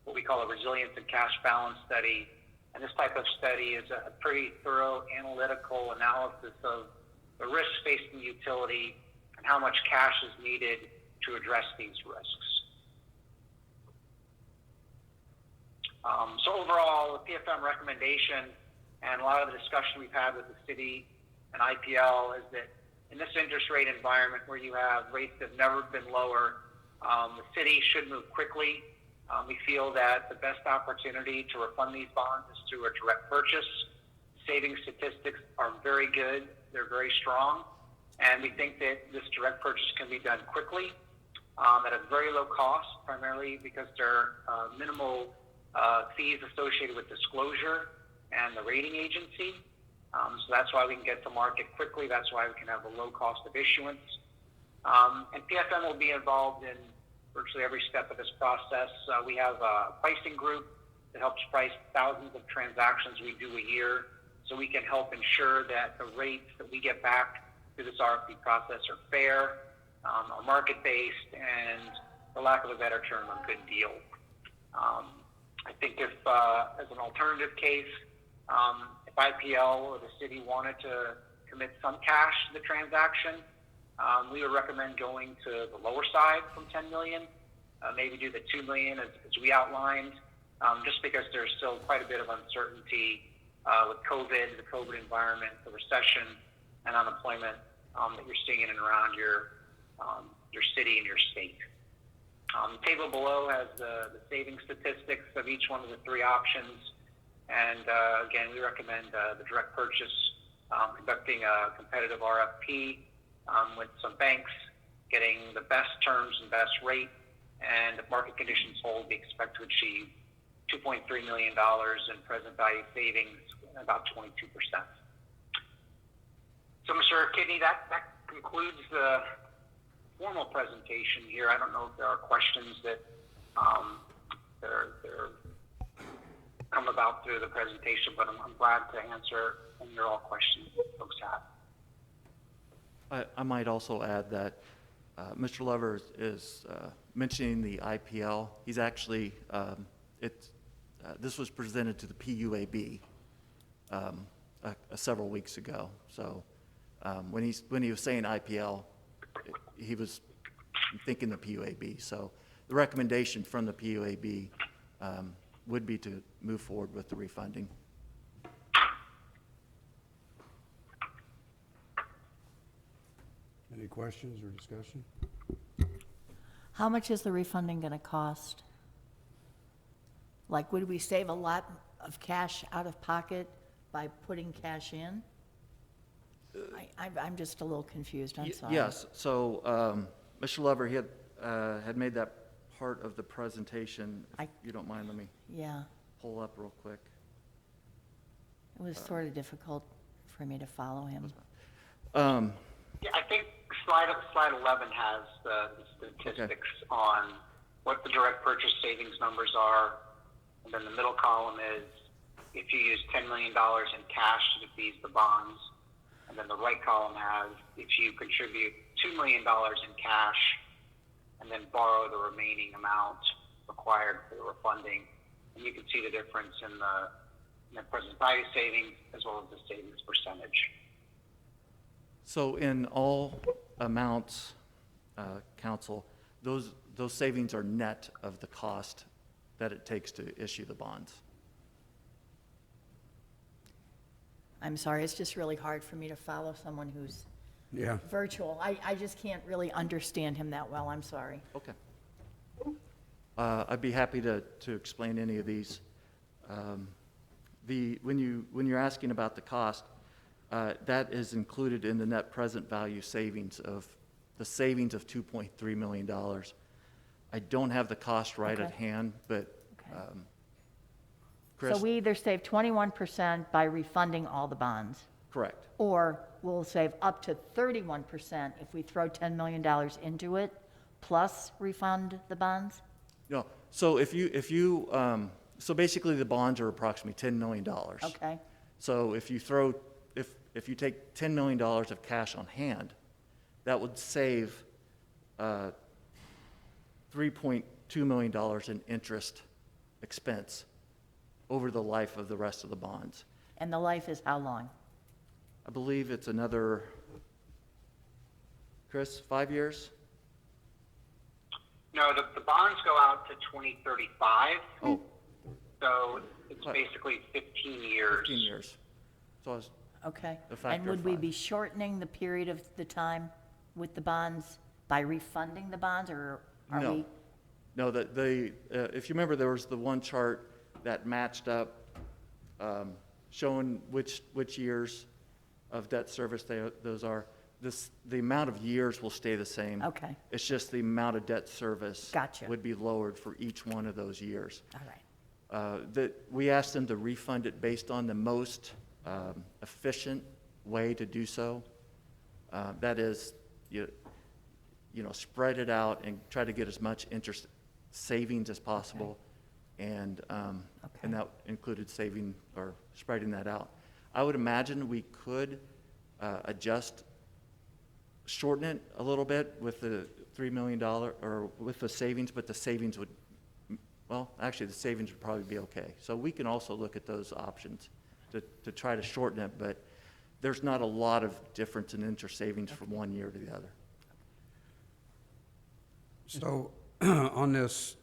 what we call a resilience and cash balance study. And this type of study is a pretty thorough analytical analysis of the risks facing the utility and how much cash is needed to address these risks. So overall, the PFM recommendation and a lot of the discussion we've had with the city and IPL is that in this interest rate environment where you have rates that have never been lower, the city should move quickly. We feel that the best opportunity to refund these bonds is through a direct purchase. Savings statistics are very good. They're very strong. And we think that this direct purchase can be done quickly at a very low cost, primarily because there are minimal fees associated with disclosure and the rating agency. So that's why we can get to market quickly. That's why we can have a low cost of issuance. And PFM will be involved in virtually every step of this process. We have a pricing group that helps price thousands of transactions we do a year, so we can help ensure that the rates that we get back through this RFP process are fair, are market-based, and, for lack of a better term, a good deal. I think if, as an alternative case, if IPL or the city wanted to commit some cash to the transaction, we would recommend going to the lower side from $10 million. maybe do the 2 million as we outlined, just because there's still quite a bit of uncertainty with COVID, the COVID environment, the recession, and unemployment that you're seeing in and around your city and your state. The table below has the saving statistics of each one of the three options. And again, we recommend the direct purchase, conducting a competitive RFP with some banks, getting the best terms and best rate. And if market conditions hold, we expect to achieve $2.3 million in present value savings, about 22%. So, Mr. Kidney, that concludes the formal presentation here. I don't know if there are questions that come about through the presentation, but I'm glad to answer any or all questions that folks have. I might also add that Mr. Lover is mentioning the IPL. He's actually, this was presented to the PUAB several weeks ago. So when he was saying IPL, he was thinking the PUAB. So the recommendation from the PUAB would be to move forward with the refunding. Any questions or discussion? How much is the refunding going to cost? Like, would we save a lot of cash out of pocket by putting cash in? I'm just a little confused, I'm sorry. Yes, so Mr. Lover, he had made that part of the presentation. If you don't mind, let me Yeah, pull up real quick. it was sort of difficult for me to follow him. Yeah, I think slide 11 has the statistics on what the direct purchase savings numbers are. And then the middle column is if you use $10 million in cash to defease the bonds. And then the right column has if you contribute $2 million in cash and then borrow the remaining amount required for the refunding. And you can see the difference in the present value savings as well as the savings percentage. So in all amounts, council, those savings are net of the cost that it takes to issue the bonds. I'm sorry, it's just really hard for me to follow someone who's Yeah. virtual. I just can't really understand him that well, I'm sorry. Okay. I'd be happy to explain any of these. When you're asking about the cost, that is included in the net present value savings of the savings of $2.3 million. I don't have the cost right at hand, but Chris? So we either save 21% by refunding all the bonds, Correct. or we'll save up to 31% if we throw $10 million into it, plus refund the bonds? No, so so basically the bonds are approximately $10 million. Okay, So if you take $10 million of cash on hand, that would save $3.2 million in interest expense over the life of the rest of the bonds. and the life is how long? I believe it's another, Chris, 5 years? No, the bonds go out to 2035. Oh, So it's What? basically 15 years. 15 years. So I was, Okay. A factor And of would we 5. be shortening the period of the time with the bonds by refunding the bonds, or are No. we? no, if you remember, there was the one chart that matched up, showing which years of debt service those are. The amount of years will stay the same. Okay, It's just the amount of debt service Gotcha. would be lowered for each one of those years. all right. We asked them to refund it based on the most efficient way to do so. That is, spread it out and try to get as much interest savings as possible. And that included saving or spreading that out. I would imagine we could shorten it a little bit with the $3 million or with the savings, but the savings would, well, actually the savings would probably be okay. So we can also look at those options to try to shorten it, but there's not a lot of difference in interest savings from one year to the other. So on this,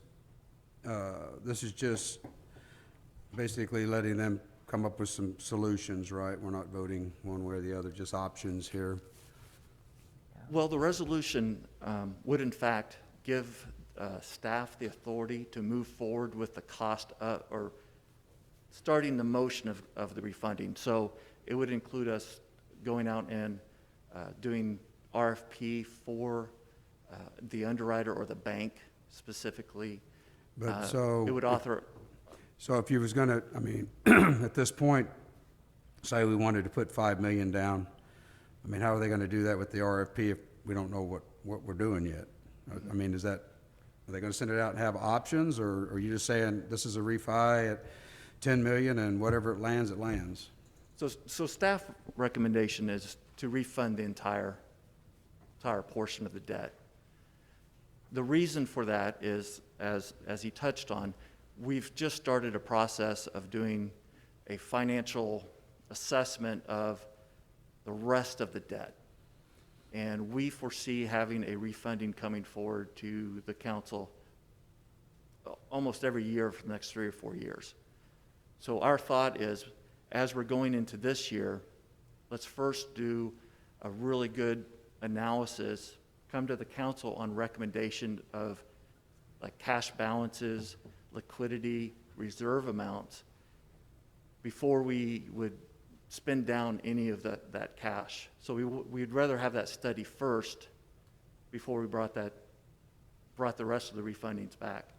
this is just basically letting them come up with some solutions, right? We're not voting one way or the other, just options here. Well, the resolution would in fact give staff the authority to move forward with the cost or starting the motion of the refunding. So it would include us going out and doing RFP for the underwriter or the bank specifically. But so. It would author, So if you was gonna, I mean, at this point, say we wanted to put 5 million down, I mean, how are they gonna do that with the RFP if we don't know what we're doing yet? I mean, are they gonna send it out and have options, or are you just saying this is a refi at 10 million and whatever it lands, it lands? so staff recommendation is to refund the entire portion of the debt. The reason for that is, as he touched on, we've just started a process of doing a financial assessment of the rest of the debt. And we foresee having a refunding coming forward to the council almost every year for the next 3 or 4 years. So our thought is, as we're going into this year, let's first do a really good analysis, come to the council on recommendation of like cash balances, liquidity, reserve amounts, before we would spend down any of that cash. So we'd rather have that study first before we brought the rest of the refundings back.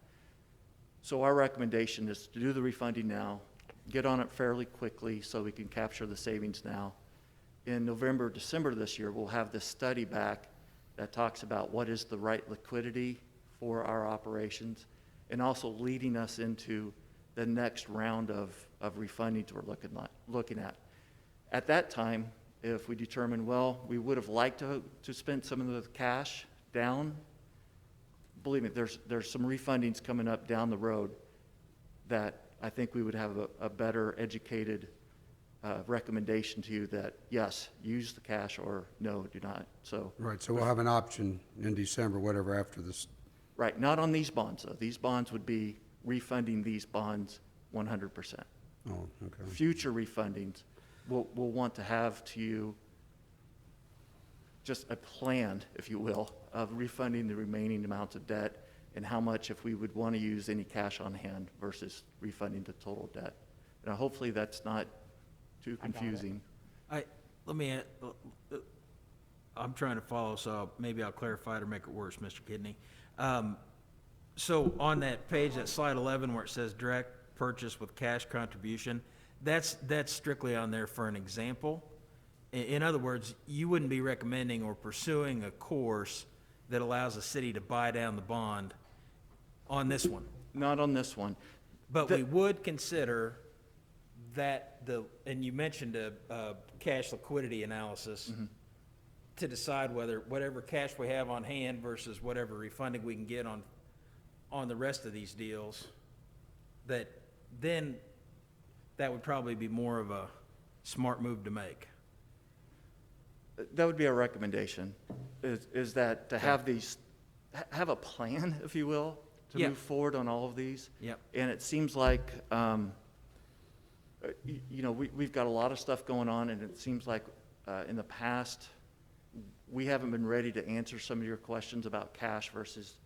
So our recommendation is to do the refunding now, get on it fairly quickly so we can capture the savings now. In November, December this year, we'll have this study back that talks about what is the right liquidity for our operations, and also leading us into the next round of refundings we're looking at. At that time, if we determine, well, we would have liked to spend some of the cash down, believe me, there's some refundings coming up down the road that I think we would have a better educated recommendation to you that, yes, use the cash, or no, do not. So. Right, so we'll have an option in December, whatever, after this. Right, not on these bonds, though. These bonds would be refunding these bonds 100%. Oh, okay. Future refundings, we'll want to have to you just a plan, if you will, of refunding the remaining amounts of debt and how much, if we would want to use any cash on hand versus refunding the total debt. Now, hopefully that's not too confusing. I'm trying to follow, so maybe I'll clarify it or make it worse, Mr. Kidney. So on that page, that slide 11, where it says direct purchase with cash contribution, that's strictly on there for an example. In other words, you wouldn't be recommending or pursuing a course that allows the city to buy down the bond on this one. Not on this one. But we would consider that and you mentioned a cash liquidity analysis to decide whether whatever cash we have on hand versus whatever refunding we can get on the rest of these deals, that would probably be more of a smart move to make. That would be our recommendation, is that to have have a plan, if you will, to Yeah. move forward on all of these. Yep. And it seems like, we've got a lot of stuff going on, and it seems like in the past, we haven't been ready to answer some of your questions about cash versus,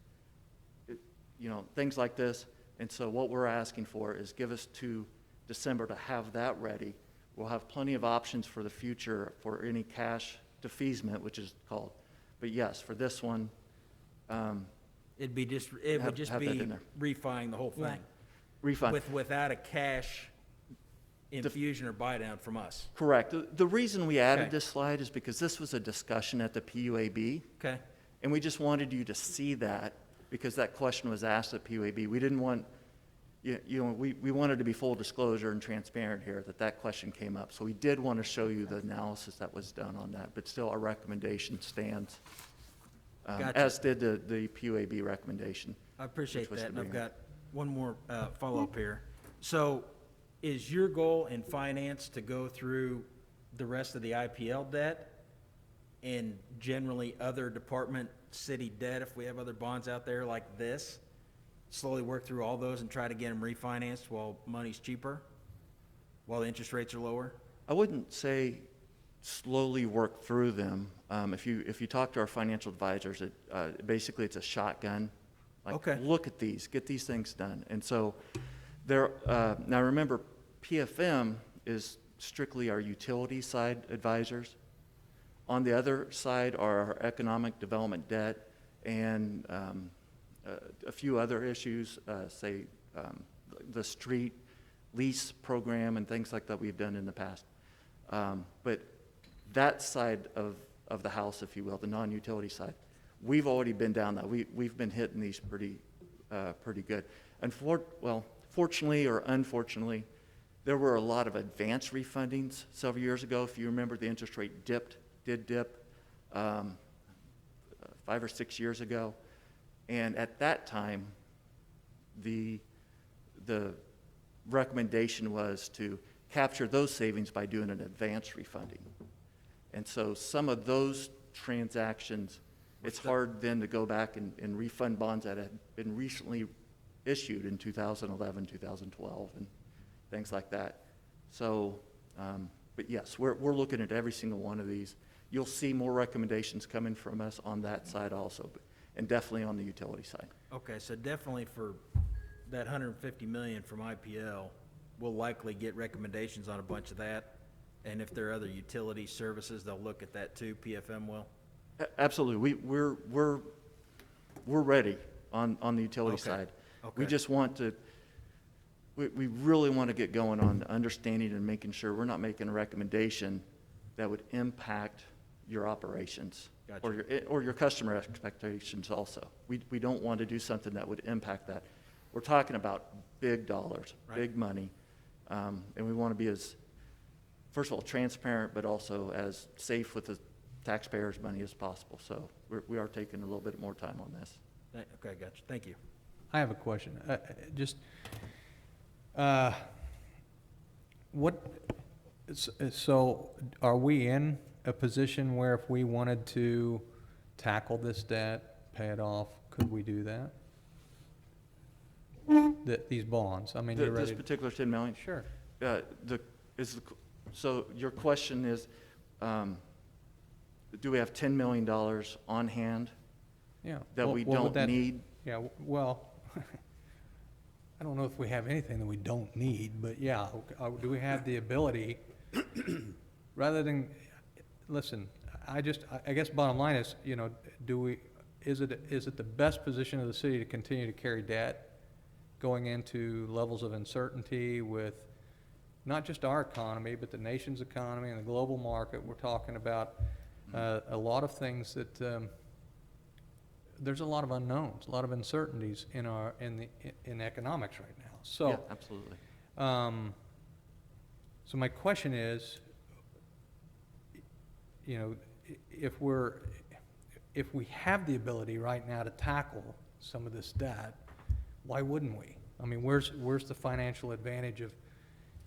things like this. And so what we're asking for is give us to December to have that ready. We'll have plenty of options for the future for any cash defeasance, which is called. But yes, for this one, It would just have that be in there. refining the whole thing. refund. Without a cash infusion or buy down from us. Correct. The reason we added Okay. this slide is because this was a discussion at the PUAB, Okay? and we just wanted you to see that because that question was asked at PUAB. We didn't want, we wanted to be full disclosure and transparent here that question came up. So we did want to show you the analysis that was done on that, but still our recommendation stands, Gotcha. as did the PUAB recommendation. I appreciate which was that, to and I've bring got one more follow-up here. So is your goal in finance to go through the rest of the IPL debt and generally other department city debt if we have other bonds out there like this? Slowly work through all those and try to get them refinanced while money's cheaper, while the interest rates are lower? I wouldn't say slowly work through them. If you talk to our financial advisors, basically it's a shotgun. Like, Okay. look at these, get these things done. And so there, now remember, PFM is strictly our utility side advisors. On the other side are our economic development debt and a few other issues, the street lease program and things like that we've done in the past. But that side of the house, if you will, the non-utility side, we've already been down that. We've been hitting these pretty good. And fortunately or unfortunately, there were a lot of advance refundings several years ago. If you remember, the interest rate did dip 5 or 6 years ago. And at that time, the recommendation was to capture those savings by doing an advance refunding. And so some of those transactions, it's hard then to go back and refund bonds that had been recently issued in 2011, 2012, and things like that. So, but yes, we're looking at every single one of these. You'll see more recommendations coming from us on that side also, and definitely on the utility side. Okay, so definitely for that 150 million from IPL, we'll likely get recommendations on a bunch of that. And if there are other utility services, they'll look at that too, PFM will? Absolutely. We're ready on the utility Okay. side. Okay. We just want to, we really want to get going on understanding and making sure we're not making a recommendation that would impact your operations. Gotcha. Or your customer expectations also. We don't want to do something that would impact that. We're talking about big dollars, Right. big money, and we want to be as, first of all, transparent, but also as safe with the taxpayers' money as possible. So we are taking a little bit more time on this. Okay, gotcha. Thank you. I have a question. So are we in a position where if we wanted to tackle this debt, pay it off, could we do that? These bonds, I mean, you're This ready? particular 10 million? Sure. So your question is, do we have $10 million on hand Yeah. that we What would don't that- need? Yeah, well, I don't know if we have anything that we don't need, but yeah, do we have the ability, rather than, listen, I guess bottom line is, is it the best position of the city to continue to carry debt going into levels of uncertainty with not just our economy, but the nation's economy and the global market? We're talking about a lot of things that, there's a lot of unknowns, a lot of uncertainties in economics right now. So, Yeah, absolutely. so my question is, if we have the ability right now to tackle some of this debt, why wouldn't we? I mean, where's the financial advantage of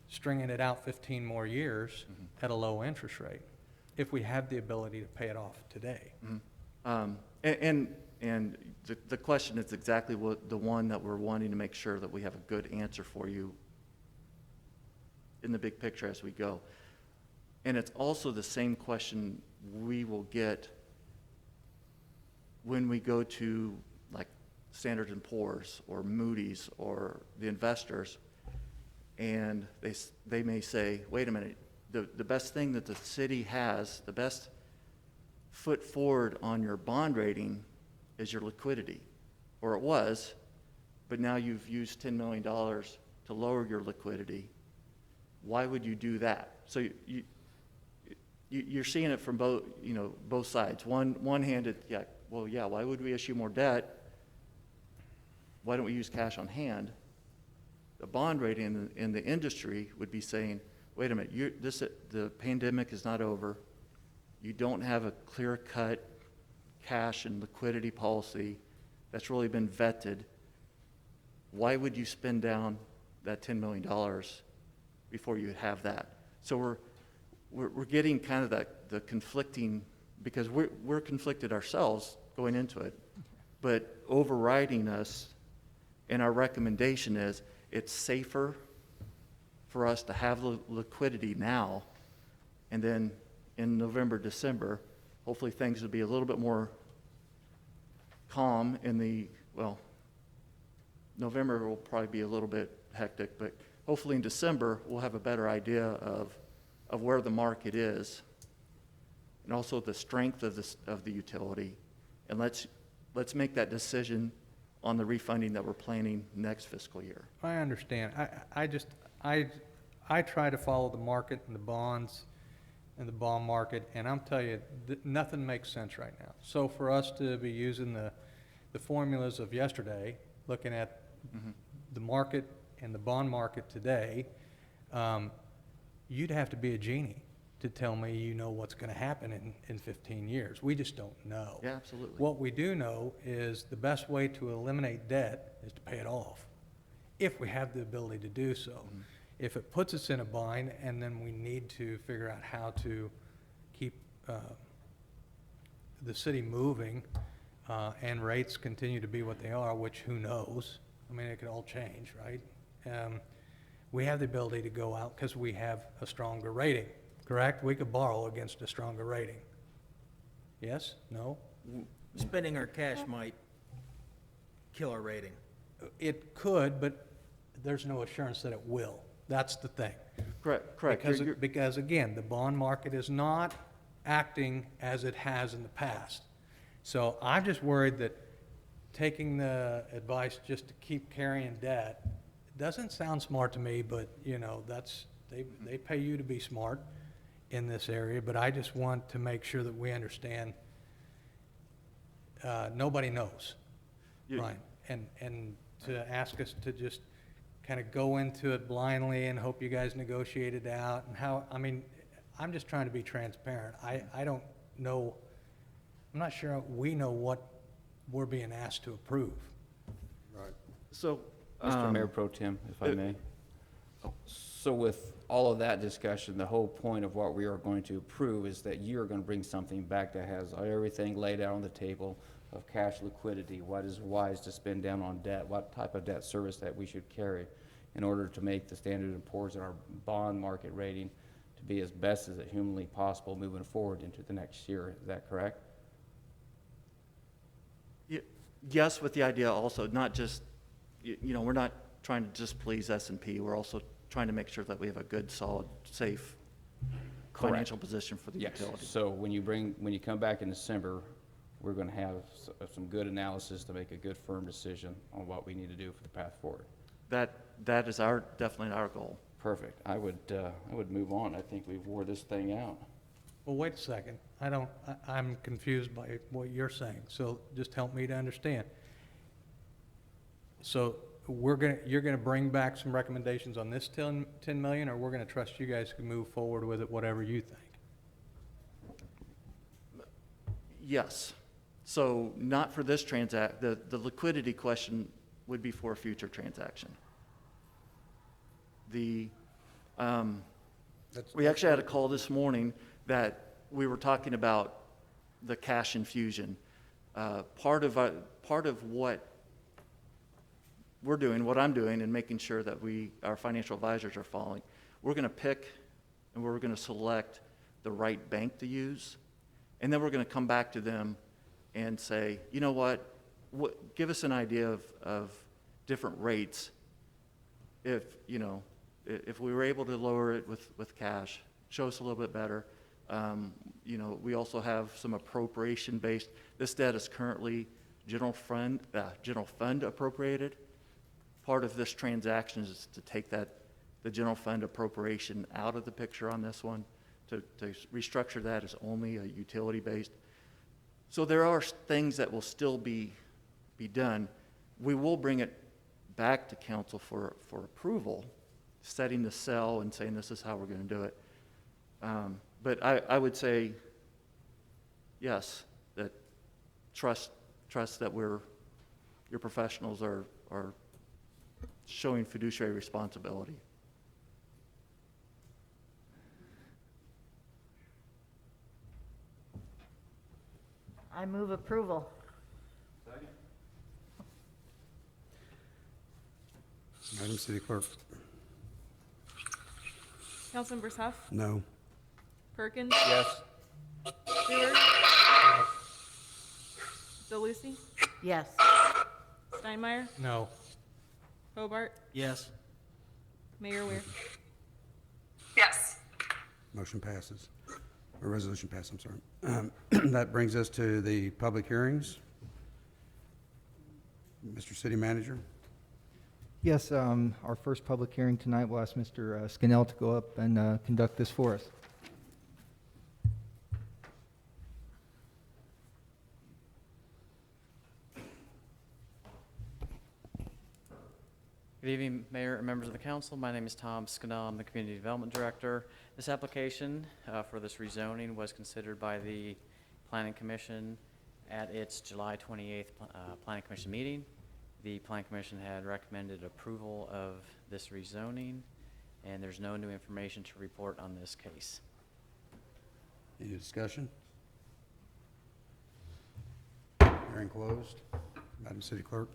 stringing it out 15 more years at a low interest rate if we have the ability to pay it off today? And the question is exactly the one that we're wanting to make sure that we have a good answer for you in the big picture as we go. And it's also the same question we will get when we go to like Standard & Poor's or Moody's or the investors, and they may say, wait a minute, the best thing that the city has, the best foot forward on your bond rating is your liquidity, or it was, but now you've used $10 million to lower your liquidity. Why would you do that? So you're seeing it from both sides. One hand, why would we issue more debt? Why don't we use cash on hand? The bond rating in the industry would be saying, wait a minute, the pandemic is not over. You don't have a clear-cut cash and liquidity policy that's really been vetted. Why would you spend down that $10 million before you have that? So we're getting kind of the conflicting, because we're conflicted ourselves, going into it. But overriding us, and our recommendation is, it's safer for us to have the liquidity now, and then in November, December, hopefully things will be a little bit more calm well, November will probably be a little bit hectic, but hopefully in December, we'll have a better idea of where the market is, and also the strength of the utility. And let's make that decision on the refunding that we're planning next fiscal year. I understand. I try to follow the market and the bonds and the bond market, and I'm telling you, nothing makes sense right now. So for us to be using the formulas of yesterday, looking at the market and the bond market today, you'd have to be a genie to tell me you know what's going to happen in 15 years. We just don't know. Yeah, absolutely. What we do know is the best way to eliminate debt is to pay it off, if we have the ability to do so. If it puts us in a bind, and then we need to figure out how to keep the city moving, and rates continue to be what they are, which who knows? I mean, it could all change, right? We have the ability to go out because we have a stronger rating, correct? We could borrow against a stronger rating. Yes? No? Spending our cash might kill our rating. It could, but there's no assurance that it will. That's the thing. Correct. Because again, the bond market is not acting as it has in the past. So I'm just worried that taking the advice just to keep carrying debt doesn't sound smart to me, but you know, they pay you to be smart in this area, but I just want to make sure that we understand, nobody knows, right? And to ask us to just kind of go into it blindly and hope you guys negotiate it out and how, I mean, I'm just trying to be transparent. I don't know, I'm not sure we know what we're being asked to approve. Right. So, Mr. Mayor Pro Tem, if I may. So with all of that discussion, the whole point of what we are going to approve is that you are going to bring something back that has everything laid out on the table of cash liquidity, what is wise to spend down on debt, what type of debt service that we should carry in order to make the Standard & Poor's and our bond market rating to be as best as it humanly possible moving forward into the next year. Is that correct? yes, with the idea also, not just, we're not trying to just please S&P. We're also trying to make sure that we have a good, solid, safe financial position for the utility. So when you come back in December, we're going to have some good analysis to make a good, firm decision on what we need to do for the path forward. That is definitely our goal. Perfect. I would move on. I think we've wore this thing out. Well, wait a second. I'm confused by what you're saying, so just help me to understand. So you're gonna bring back some recommendations on this 10 million, or we're gonna trust you guys to move forward with it, whatever you think? Yes. So not for this the liquidity question would be for a future transaction. We actually had a call this morning that we were talking about the cash infusion. Part of what we're doing, what I'm doing, and making sure that our financial advisors are following, we're going to pick and we're going to select the right bank to use, and then we're going to come back to them and say, you know what, give us an idea of different rates. If we were able to lower it with cash, show us a little bit better. We also have some appropriation-based. This debt is currently general fund appropriated. Part of this transaction is to take the general fund appropriation out of the picture on this one, to restructure that as only a utility-based. So there are things that will still be done. We will bring it back to council for approval, setting the cell and saying this is how we're going to do it. But I would say, yes, that trust that your professionals are showing fiduciary responsibility. I move approval. Madam City Clerk? Councilmembers Huff, No. Perkins, Yes. Stewart, DeLucy, Yes. Steinmeier, No. Hobart, Yes. Mayor Weir. Yes. Motion passes. Or resolution passes, I'm sorry. That brings us to the public hearings. Mr. City Manager? Yes, our first public hearing tonight, we'll ask Mr. Scannell to go up and conduct this for us. Good evening, Mayor and members of the council. My name is Tom Scannell. I'm the Community Development Director. This application for this rezoning was considered by the Planning Commission at its July 28th Planning Commission meeting. The Planning Commission had recommended approval of this rezoning, and there's no new information to report on this case. Any discussion? Hearing closed. Madam City Clerk?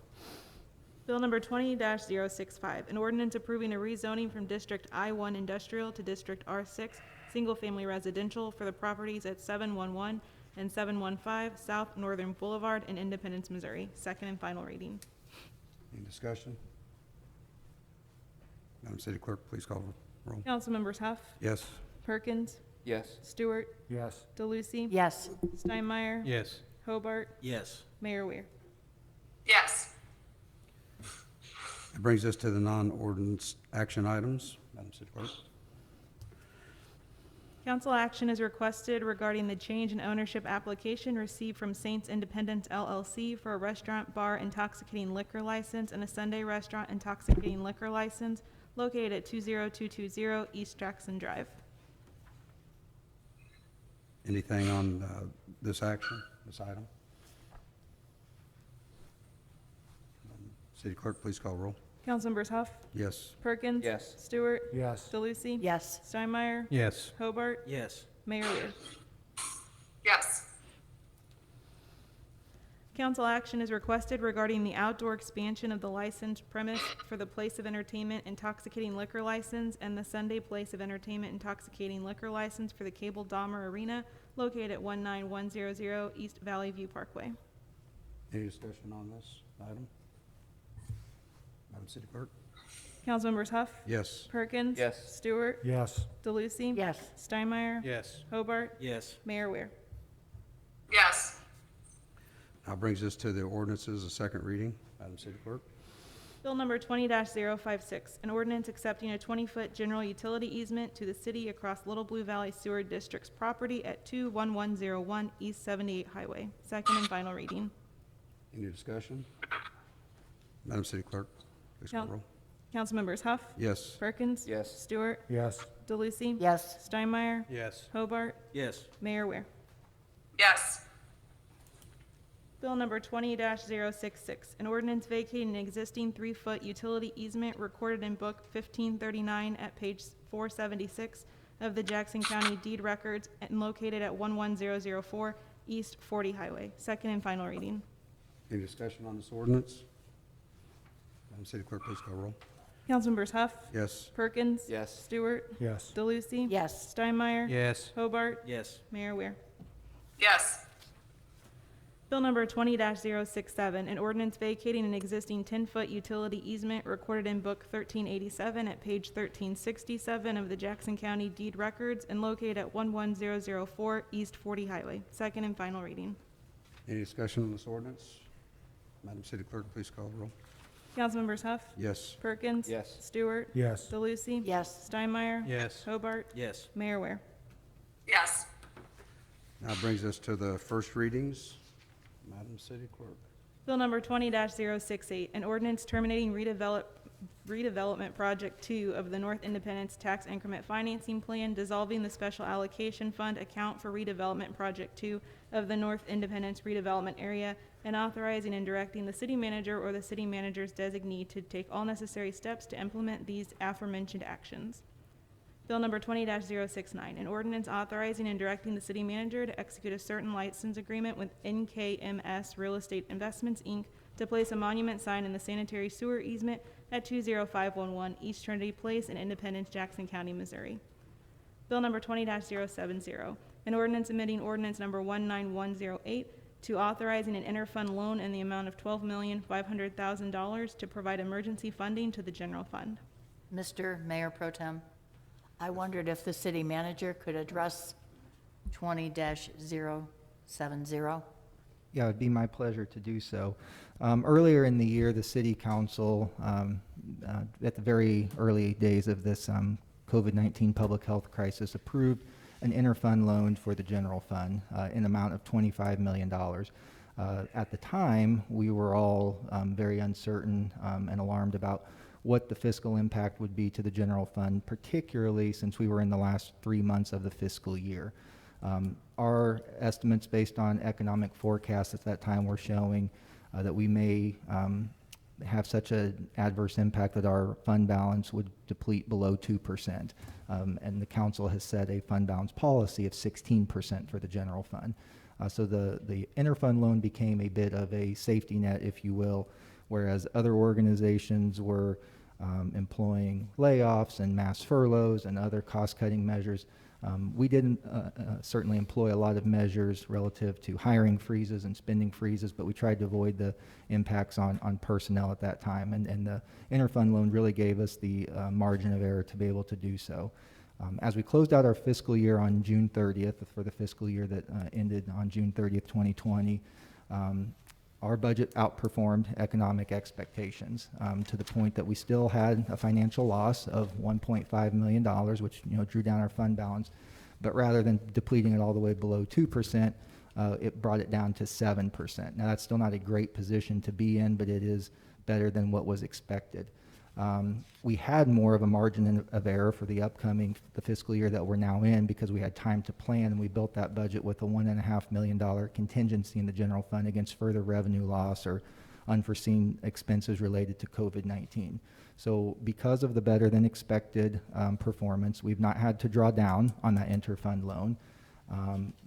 Bill number 20-065, an ordinance approving a rezoning from District I-1 Industrial to District R6 Single Family Residential for the properties at 711 and 715 South Northern Boulevard in Independence, Missouri. Second and final reading. Any discussion? Madam City Clerk, please call the roll. Councilmembers Huff, Yes. Perkins, Yes. Stewart, Yes. DeLucy, Yes. Steinmeier, Yes. Hobart, Yes. Mayor Weir. Yes. That brings us to the non-ordinance action items. Madam City Clerk? Council action is requested regarding the change in ownership application received from Saints Independence LLC for a restaurant bar intoxicating liquor license and a Sunday restaurant intoxicating liquor license located at 20220 East Jackson Drive. Anything on this action, this item? City Clerk, please call roll. Councilmembers Huff, Yes. Perkins. Yes. Stewart. Yes. DeLucy. Yes. Steinmeier. Yes. Hobart. Yes. Mayor Weir. Yes. Council action is requested regarding the outdoor expansion of the licensed premise for the place of entertainment intoxicating liquor license and the Sunday place of entertainment intoxicating liquor license for the Cable Dahmer Arena located at 19100 East Valley View Parkway. Any discussion on this item? Madam City Clerk? Councilmembers Huff, Yes. Perkins. Yes. Stewart. Yes. DeLucy. Yes. Steinmeier. Yes. Hobart. Yes. Mayor Weir. Yes. Now brings us to the ordinances, a second reading. Madam City Clerk? Bill number 20-056, an ordinance accepting a 20-foot general utility easement to the city across Little Blue Valley Sewer District's property at 21101 East 78 Highway. Second and final reading. Any discussion? Madam City Clerk, please call Coun- roll. Councilmembers Huff, Yes. Perkins. Yes. Stewart. Yes. DeLucy. Yes. Steinmeier. Yes. Hobart. Yes. Mayor Weir. Yes. Bill number 20-066, an ordinance vacating an existing 3-foot utility easement recorded in Book 1539 at page 476 of the Jackson County Deed Records and located at 11004 East 40 Highway. Second and final reading. Any discussion on this ordinance? Madam City Clerk, please call roll. Councilmembers Huff, Yes. Perkins. Yes. Stewart. Yes. DeLucy. Yes. Steinmeier. Yes. Hobart. Yes. Mayor Weir. Yes. Bill number 20-067, an ordinance vacating an existing 10-foot utility easement recorded in Book 1387 at page 1367 of the Jackson County Deed Records and located at 11004 East 40 Highway. Second and final reading. Any discussion on this ordinance? Madam City Clerk, please call roll. Councilmembers Huff, Yes. Perkins. Yes. Stewart. Yes. DeLucy. Yes. Steinmeier. Yes. Hobart. Yes. Mayor Weir. Yes. Now brings us to the first readings. Madam City Clerk. Bill number 20-068, an ordinance terminating redevelopment project 2 of the North Independence Tax Increment Financing Plan, dissolving the special allocation fund account for redevelopment project 2 of the North Independence redevelopment area, and authorizing and directing the city manager or the city manager's designee to take all necessary steps to implement these aforementioned actions. Bill number 20-069, an ordinance authorizing and directing the city manager to execute a certain license agreement with NKMS Real Estate Investments, Inc. to place a monument sign in the sanitary sewer easement at 20511 East Trinity Place in Independence, Jackson County, Missouri. Bill number 20-070, an ordinance amending ordinance number 19108 to authorizing an interfund loan in the amount of $12,500,000 to provide emergency funding to the general fund. Mr. Mayor Pro Tem, I wondered if the city manager could address 20-070. Yeah, it'd be my pleasure to do so. Earlier in the year, the city council, at the very early days of this COVID-19 public health crisis, approved an interfund loan for the general fund in amount of $25 million. At the time, we were all very uncertain and alarmed about what the fiscal impact would be to the general fund, particularly since we were in the last 3 months of the fiscal year. Our estimates based on economic forecasts at that time were showing that we may have such an adverse impact that our fund balance would deplete below 2%. And the council has set a fund balance policy of 16% for the general fund. So the interfund loan became a bit of a safety net, if you will, whereas other organizations were employing layoffs and mass furloughs and other cost-cutting measures. We didn't certainly employ a lot of measures relative to hiring freezes and spending freezes, but we tried to avoid the impacts on personnel at that time. And the interfund loan really gave us the margin of error to be able to do so. As we closed out our fiscal year on June 30th, for the fiscal year that ended on June 30th, 2020, our budget outperformed economic expectations to the point that we still had a financial loss of $1.5 million, which drew down our fund balance. But rather than depleting it all the way below 2%, it brought it down to 7%. Now that's still not a great position to be in, but it is better than what was expected. We had more of a margin of error for the fiscal year that we're now in, because we had time to plan, and we built that budget with a $1.5 million contingency in the general fund against further revenue loss or unforeseen expenses related to COVID-19. So because of the better than expected performance, we've not had to draw down on that interfund loan.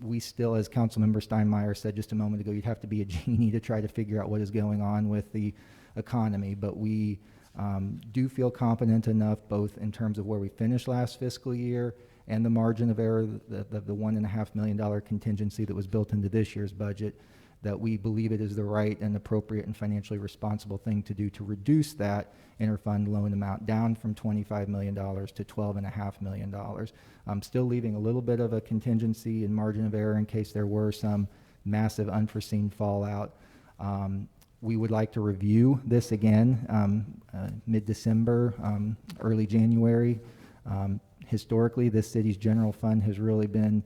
We still, as Councilmember Steinmeier said just a moment ago, you'd have to be a genie to try to figure out what is going on with the economy, but we do feel confident enough, both in terms of where we finished last fiscal year and the margin of error, the $1.5 million contingency that was built into this year's budget, that we believe it is the right and appropriate and financially responsible thing to do to reduce that interfund loan amount down from $25 million to $12.5 million. Still leaving a little bit of a contingency and margin of error in case there were some massive unforeseen fallout. We would like to review this again mid-December, early January. Historically, this city's general fund has really been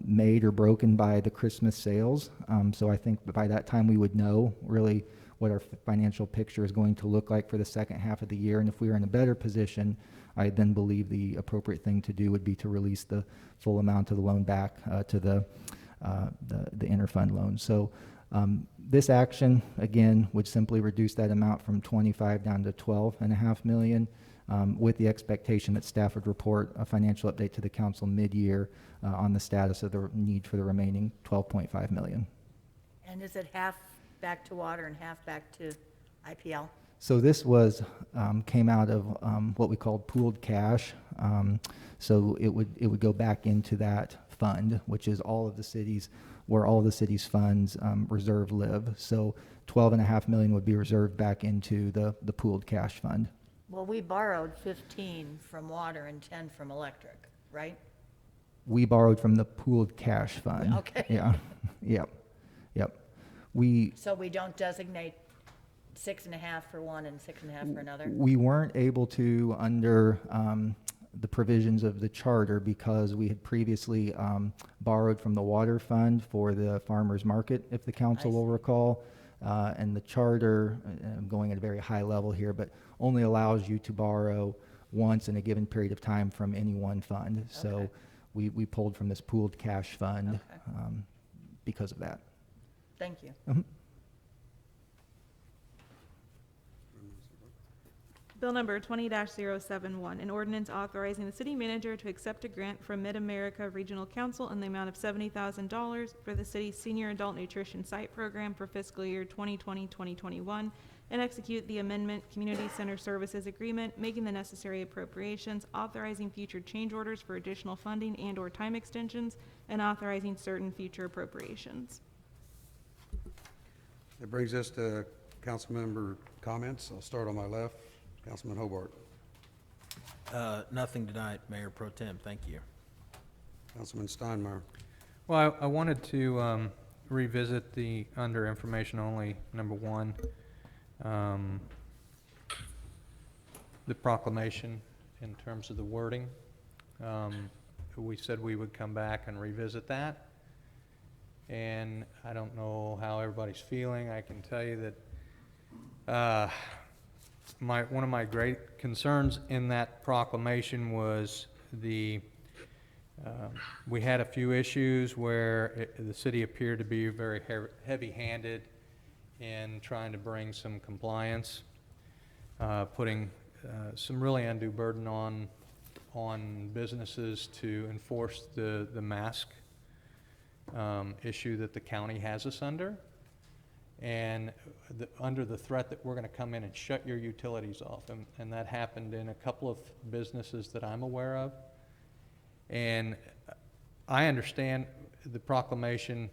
made or broken by the Christmas sales. So I think by that time we would know really what our financial picture is going to look like for the second half of the year. And if we are in a better position, I then believe the appropriate thing to do would be to release the full amount of the loan back to the interfund loan. So this action, again, would simply reduce that amount from 25 down to 12.5 million, with the expectation that staff would report a financial update to the council mid-year on the status of the need for the remaining 12.5 million. And is it half back to water and half back to IPL? So this was came out of what we called pooled cash. So it would go back into that fund, which is all of the cities, where all the city's funds reserve live. So 12.5 million would be reserved back into the pooled cash fund. Well, we borrowed 15 from water and 10 from electric, right? We borrowed from the pooled cash fund. Okay. Yeah. Yep. So we don't designate 6.5 for one and 6.5 for another? We weren't able to under the provisions of the charter, because we had previously borrowed from the water fund for the farmers market, if the council will recall. And the charter, I'm going at a very high level here, but only allows you to borrow once in a given period of time from any one fund. Okay. So we pulled from this pooled cash fund because of that. Thank you. Mm-hmm. Bill number 20-071, an ordinance authorizing the city manager to accept a grant from Mid-America Regional Council in the amount of $70,000 for the city's senior adult nutrition site program for fiscal year 2020-2021, and execute the amendment community center services agreement, making the necessary appropriations, authorizing future change orders for additional funding and/or time extensions, and authorizing certain future appropriations. That brings us to council member comments. I'll start on my left. Councilman Hobart. Nothing tonight, Mayor Pro Tem, thank you. Councilman Steinmeier. Well, I wanted to revisit the, under information only, number 1, the proclamation in terms of the wording. We said we would come back and revisit that. And I don't know how everybody's feeling. I can tell you that one of my great concerns in that proclamation was we had a few issues where the city appeared to be very heavy-handed in trying to bring some compliance, putting some really undue burden on businesses to enforce the mask issue that the county has us under. And under the threat that we're going to come in and shut your utilities off. And that happened in a couple of businesses that I'm aware of. And I understand the proclamation,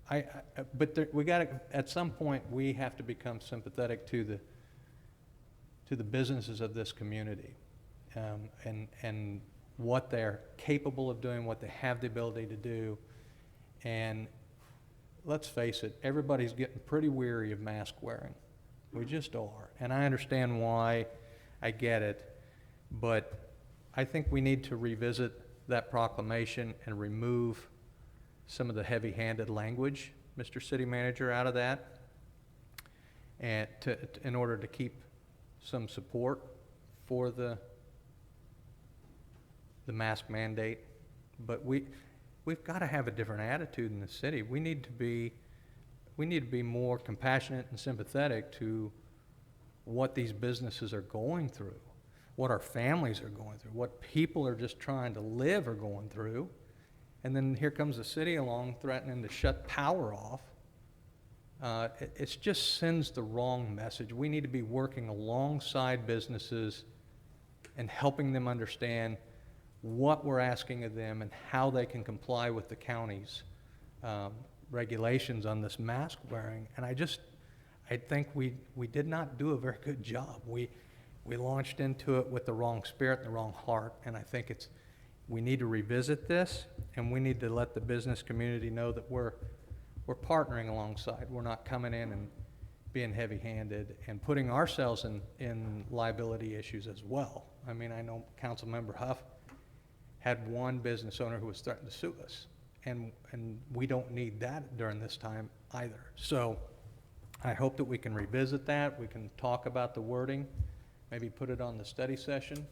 but we got to, at some point, we have to become sympathetic to the businesses of this community, and what they're capable of doing, what they have the ability to do. And let's face it, everybody's getting pretty weary of mask wearing. We just are. And I understand why, I get it, but I think we need to revisit that proclamation and remove some of the heavy-handed language, Mr. City Manager, out of that, and in order to keep some support for the mask mandate. But we've got to have a different attitude in the city. We need to be more compassionate and sympathetic to what these businesses are going through, what our families are going through, what people are just trying to live are going through. And then here comes the city along threatening to shut power off. It just sends the wrong message. We need to be working alongside businesses and helping them understand what we're asking of them and how they can comply with the county's regulations on this mask wearing. And I think we did not do a very good job. We launched into it with the wrong spirit and the wrong heart, and I think we need to revisit this, and we need to let the business community know that we're partnering alongside. We're not coming in and being heavy-handed and putting ourselves in liability issues as well. I mean, I know Councilmember Huff had one business owner who was threatening to sue us, and we don't need that during this time either. So I hope that we can revisit that. We can talk about the wording, maybe put it on the study session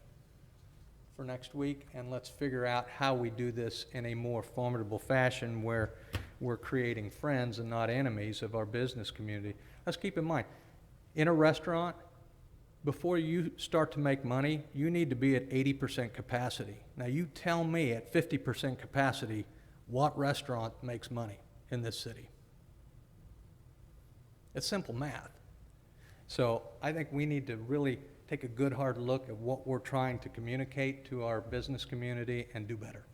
for next week, and let's figure out how we do this in a more formidable fashion where we're creating friends and not enemies of our business community. Let's keep in mind, in a restaurant, before you start to make money, you need to be at 80% capacity. Now you tell me at 50% capacity what restaurant makes money in this city. It's simple math. So I think we need to really take a good hard look at what we're trying to communicate to our business community and do better.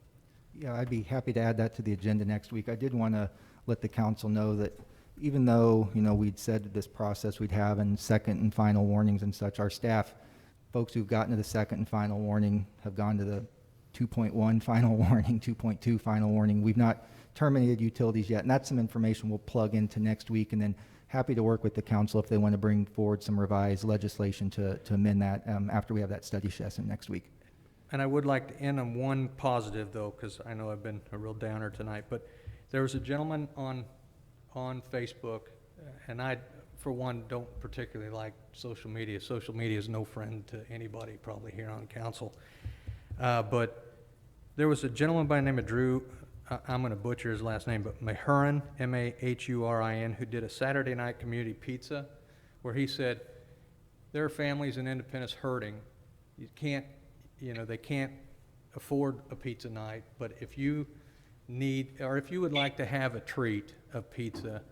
Yeah, I'd be happy to add that to the agenda next week. I did want to let the council know that even though, we'd said this process we'd have in second and final warnings and such, our staff, folks who've gotten to the second and final warning have gone to the 2.1 final warning, 2.2 final warning. We've not terminated utilities yet, and that's some information we'll plug into next week, and then happy to work with the council if they want to bring forward some revised legislation to amend that after we have that study session next week. And I would like to end on one positive, though, because I know I've been a real downer tonight, but there was a gentleman on Facebook, and I, for one, don't particularly like social media. Social media is no friend to anybody probably here on council. But there was a gentleman by the name of Drew, I'm going to butcher his last name, but Mahurin, M-A-H-U-R-I-N, who did a Saturday night community pizza where he said, there are families in Independence hurting. You can't, they can't afford a pizza night, but if you need, or if you would like to have a treat of pizza,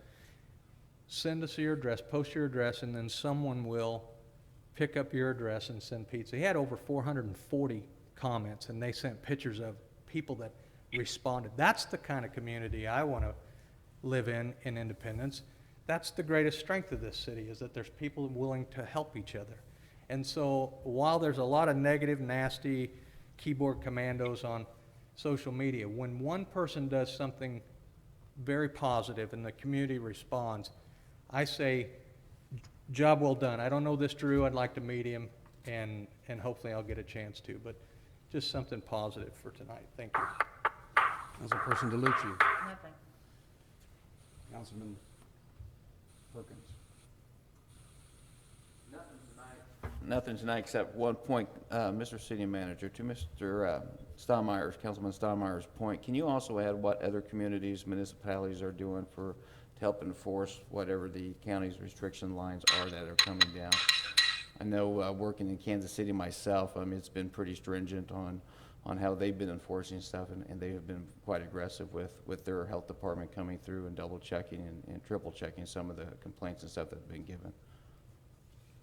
send us your address, post your address, and then someone will pick up your address and send pizza. He had over 440 comments, and they sent pictures of people that responded. That's the kind of community I want to live in Independence. That's the greatest strength of this city, is that there's people willing to help each other. And so while there's a lot of negative, nasty keyboard commandos on social media, when one person does something very positive and the community responds, I say, job well done. I don't know this Drew. I'd like to meet him, and hopefully I'll get a chance to, but just something positive for tonight. Thank you. Councilperson DeLucci. Nothing. Councilman Perkins. Nothing tonight except one point, Mr. City Manager, to Mr. Steinmeier's, Councilman Steinmeier's point. Can you also add what other communities, municipalities are doing to help enforce whatever the county's restriction lines are that are coming down? I know, working in Kansas City myself, it's been pretty stringent on how they've been enforcing stuff, and they have been quite aggressive with their health department coming through and double checking and triple checking some of the complaints and stuff that have been given.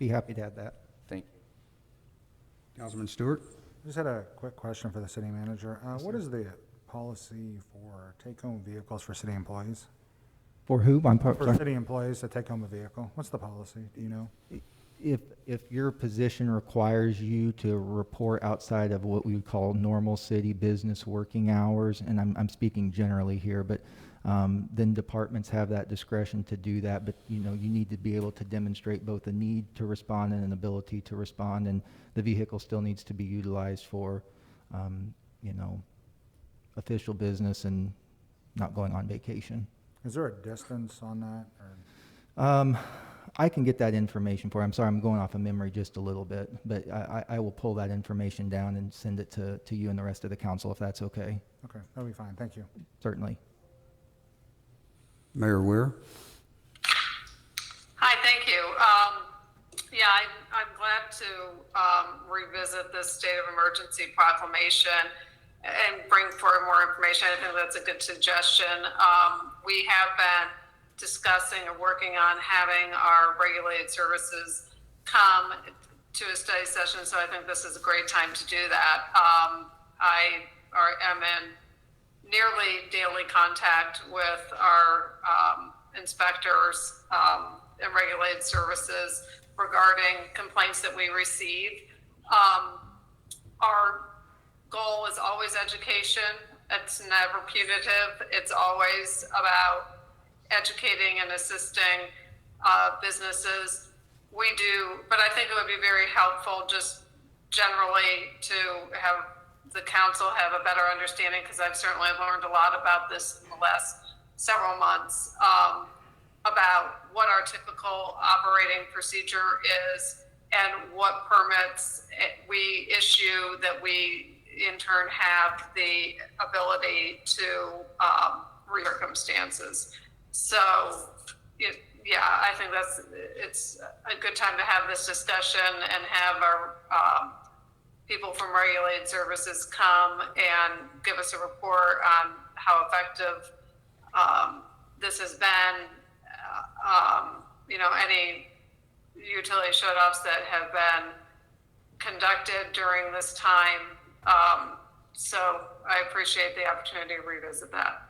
Be happy to add that. Thank you. Councilman Stewart. Just had a quick question for the city manager. What is the policy for take-home vehicles for city employees? For who? For sorry. city employees to take home a vehicle, what's the policy? Do you know? If your position requires you to report outside of what we would call normal city business working hours, and I'm speaking generally here, but then departments have that discretion to do that, but you need to be able to demonstrate both a need to respond and an ability to respond, and the vehicle still needs to be utilized for official business and not going on vacation. Is there a distance on that? Or? I can get that information for you. I'm sorry, I'm going off of memory just a little bit, but I will pull that information down and send it to you and the rest of the council, if that's okay. Okay, that'll be fine. Thank you. Certainly. Mayor Weir. Hi, thank you. Yeah, I'm glad to revisit this state of emergency proclamation and bring forward more information. I think that's a good suggestion. We have been discussing or working on having our regulated services come to a study session, so I think this is a great time to do that. I am in nearly daily contact with our inspectors and regulated services regarding complaints that we receive. Our goal is always education. It's never punitive. It's always about educating and assisting businesses. We do, but I think it would be very helpful just generally to have the council have a better understanding, because I've certainly learned a lot about this in the last several months, about what our typical operating procedure is and what permits we issue that we in turn have the ability to circumstances. So, yeah, I think it's a good time to have this discussion and have our people from regulated services come and give us a report on how effective this has been. Any utility shut-offs that have been conducted during this time. So I appreciate the opportunity to revisit that.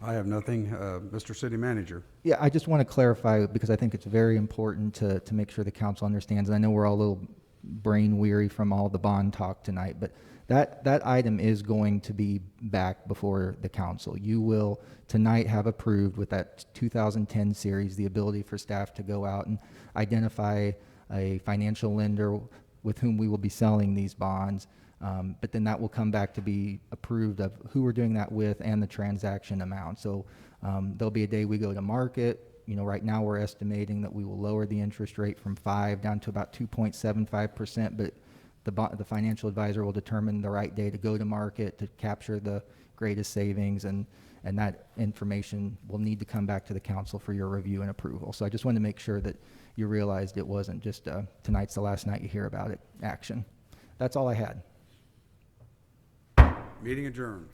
I have nothing. Mr. City Manager. Yeah, I just want to clarify, because I think it's very important to make sure the council understands. And I know we're all a little brain weary from all the bond talk tonight, but that item is going to be back before the council. You will tonight have approved with that 2010 series the ability for staff to go out and identify a financial lender with whom we will be selling these bonds. But then that will come back to be approved of who we're doing that with and the transaction amount. So there'll be a day we go to market. Right now we're estimating that we will lower the interest rate from 5 down to about 2.75%, but The financial advisor will determine the right day to go to market to capture the greatest savings, and that information will need to come back to the council for your review and approval. So I just wanted to make sure that you realized it wasn't just tonight's the last night you hear about it action. That's all I had. Meeting adjourned.